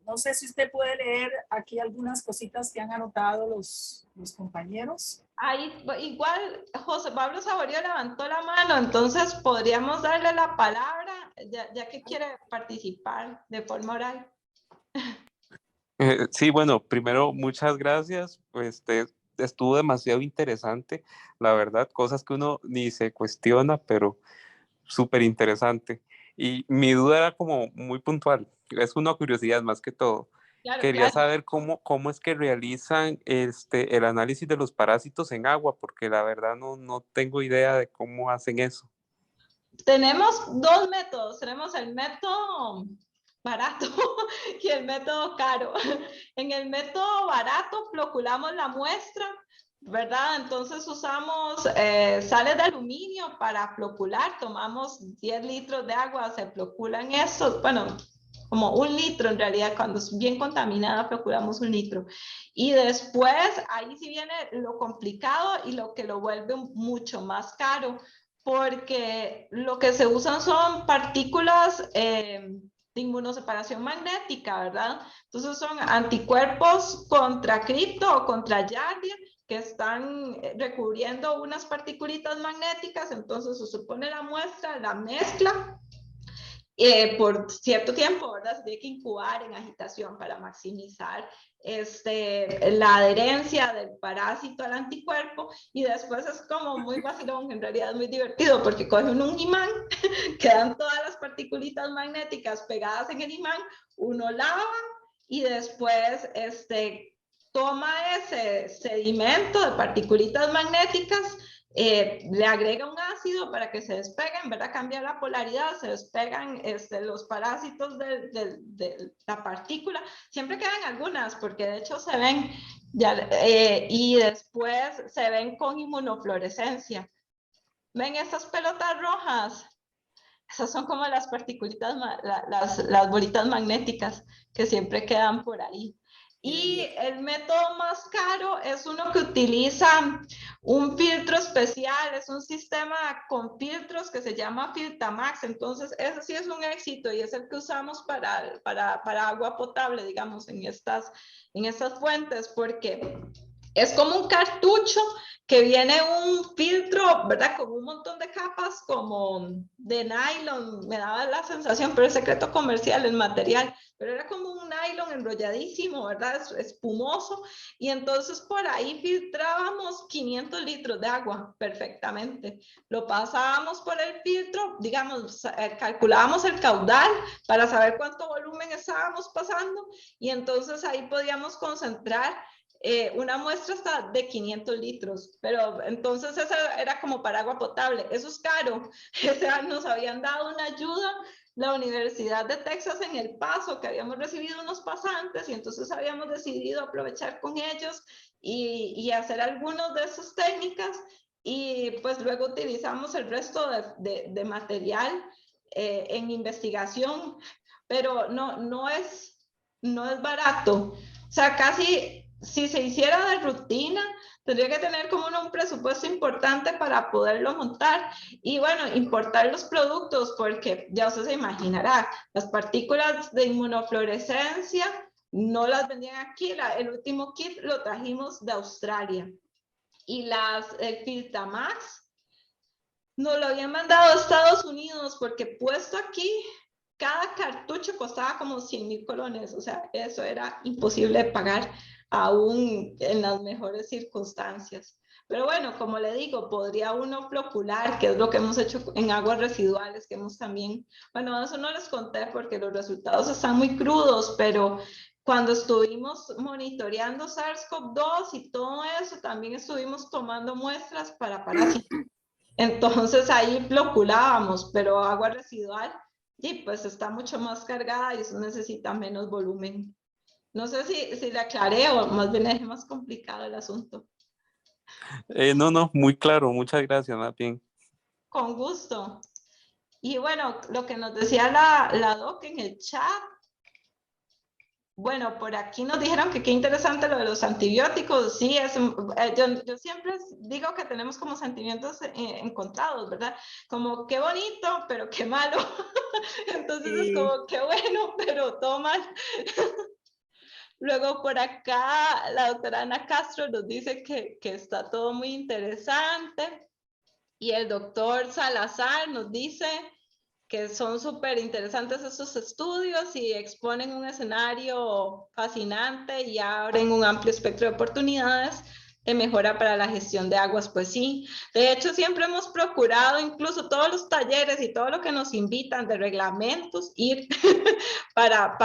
No sé si usted puede leer aquí algunas cositas que han anotado los compañeros. Ahí, igual, José Pablo Saborío levantó la mano, entonces podríamos darle la palabra, ya que quiere participar de forma oral. Sí, bueno, primero muchas gracias. Pues estuvo demasiado interesante, la verdad, cosas que uno ni se cuestiona, pero súper interesante. Y mi duda era como muy puntual, es una curiosidad más que todo. Claro, Quería claro. saber cómo es que realizan el análisis de los parásitos en agua, porque la verdad no tengo idea de cómo hacen eso. Tenemos dos métodos, tenemos el método barato y el método caro. En el método barato floculamos la muestra, ¿verdad? Entonces usamos sales de aluminio para flocular, tomamos 10 litros de agua, se floculan esos, bueno, como 1 litro en realidad, cuando es bien contaminada floculamos 1 litro. Y después ahí sí viene lo complicado y lo que lo vuelve mucho más caro, porque lo que se usan son partículas de inmunoseparación magnética, ¿verdad? Entonces son anticuerpos contra cripto o contra Yardia que están recubriendo unas particulitas magnéticas, entonces se supone la muestra, la mezcla por cierto tiempo, ¿verdad? Se tiene que incubar en agitación para maximizar la adherencia del parásito al anticuerpo y después es como muy vacilón, en realidad es muy divertido porque cogen un imán, quedan todas las particulitas magnéticas pegadas en el imán, uno lava y después toma ese sedimento de particulitas magnéticas, le agrega un ácido para que se despeguen, ¿verdad? Cambia la polaridad, se despegan los parásitos de la partícula. Siempre quedan algunas, porque de hecho se ven, y después se ven con inmunofluorescencia. ¿Ven estas pelotas rojas? Esas son como las particulitas, las bolitas magnéticas que siempre quedan por ahí. Y el método más caro es uno que utiliza un filtro especial, es un sistema con filtros que se llama Filtamax, entonces ese sí es un éxito y es el que usamos para agua potable, digamos, en estas fuentes, porque es como un cartucho que viene un filtro, ¿verdad? Con un montón de capas como de nylon, me daba la sensación, pero es secreto comercial el material, pero era como un nylon enrolladísimo, ¿verdad? Espumoso, y entonces por ahí filtrábamos 500 litros de agua perfectamente. Lo pasábamos por el filtro, digamos, calculábamos el caudal para saber cuánto volumen estábamos pasando, y entonces ahí podíamos concentrar una muestra hasta de 500 litros, pero entonces eso era como para agua potable, eso es caro. Nos habían dado una ayuda la Universidad de Texas en El Paso, que habíamos recibido unos pasantes y entonces habíamos decidido aprovechar con ellos y hacer algunas de esas técnicas y pues luego utilizamos el resto de material en investigación, pero no es barato. O sea, casi si se hiciera de rutina, tendría que tener como un presupuesto importante para poderlo montar y bueno, importar los productos porque ya usted se imaginará, las partículas de inmunofluorescencia no las vendían aquí, el último kit lo trajimos de Australia y las Filtamax Nos lo habían mandado a Estados Unidos porque puesto aquí, cada cartucho costaba como 100,000 colones. O sea, eso era imposible de pagar aún en las mejores circunstancias. Pero bueno, como le digo, podría uno flocular, que es lo que hemos hecho en aguas residuales, que hemos también, bueno, eso no les conté porque los resultados están muy crudos, pero cuando estuvimos monitoreando SARS-CoV-2 y todo eso, también estuvimos tomando muestras para parásitos. Entonces ahí floculábamos, pero agua residual, y pues está mucho más cargada y eso necesita menos volumen. No sé si le aclaré o más bien es más complicado el asunto. No, muy claro, muchas gracias, más bien. Con gusto. Y bueno, lo que nos decía la doc en el chat, bueno, por aquí nos dijeron que qué interesante lo de los antibióticos. Sí, yo siempre digo que tenemos como sentimientos encontrados, ¿verdad? Como qué bonito, pero qué malo. Entonces es como qué bueno, pero todo mal. Luego por acá la doctora Ana Castro nos dice que está todo muy interesante. Y el doctor Salazar nos dice que son súper interesantes estos estudios y exponen un escenario fascinante y abren un amplio espectro de oportunidades de mejora para la gestión de aguas. Pues sí, de hecho siempre hemos procurado incluso todos los talleres y todo lo que nos invitan de reglamentos ir para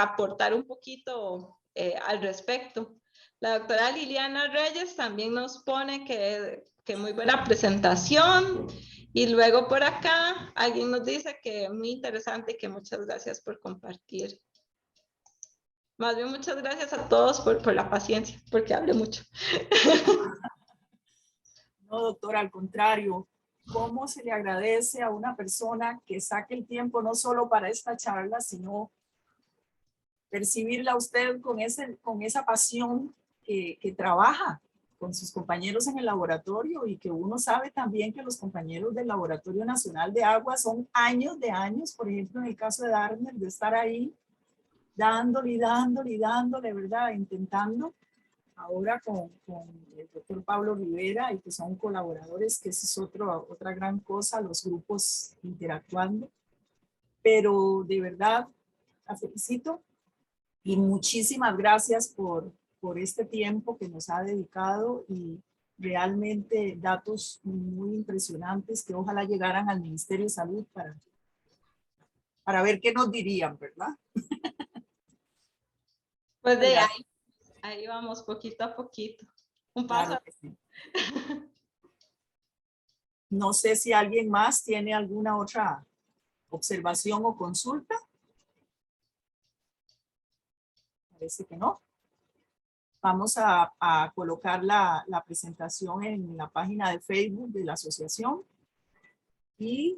aportar un poquito al respecto. La doctora Liliana Reyes también nos pone que muy buena presentación. Y luego por acá alguien nos dice que es muy interesante y que muchas gracias por compartir. Más bien muchas gracias a todos por la paciencia, porque hablé mucho. No, doctora, al contrario. ¿Cómo se le agradece a una persona que saque el tiempo no solo para esta charla, sino percibirla a usted con esa pasión que trabaja con sus compañeros en el laboratorio y que uno sabe también que los compañeros del Laboratorio Nacional de Agua son años de años, por ejemplo, en el caso de Darner, de estar ahí dándole, ¿verdad? Intentando. Ahora con el doctor Pablo Rivera y que son colaboradores, que esa es otra gran cosa, los grupos interactuando. Pero de verdad, la felicito y muchísimas gracias por este tiempo que nos ha dedicado y realmente datos muy impresionantes que ojalá llegaran al Ministerio de Salud para ver qué nos dirían, ¿verdad? Pues de ahí vamos poquito a poquito. Un paso. Claro que sí. No sé si alguien más tiene alguna otra observación o consulta. Parece que no. Vamos a colocar la presentación en la página de Facebook de la asociación y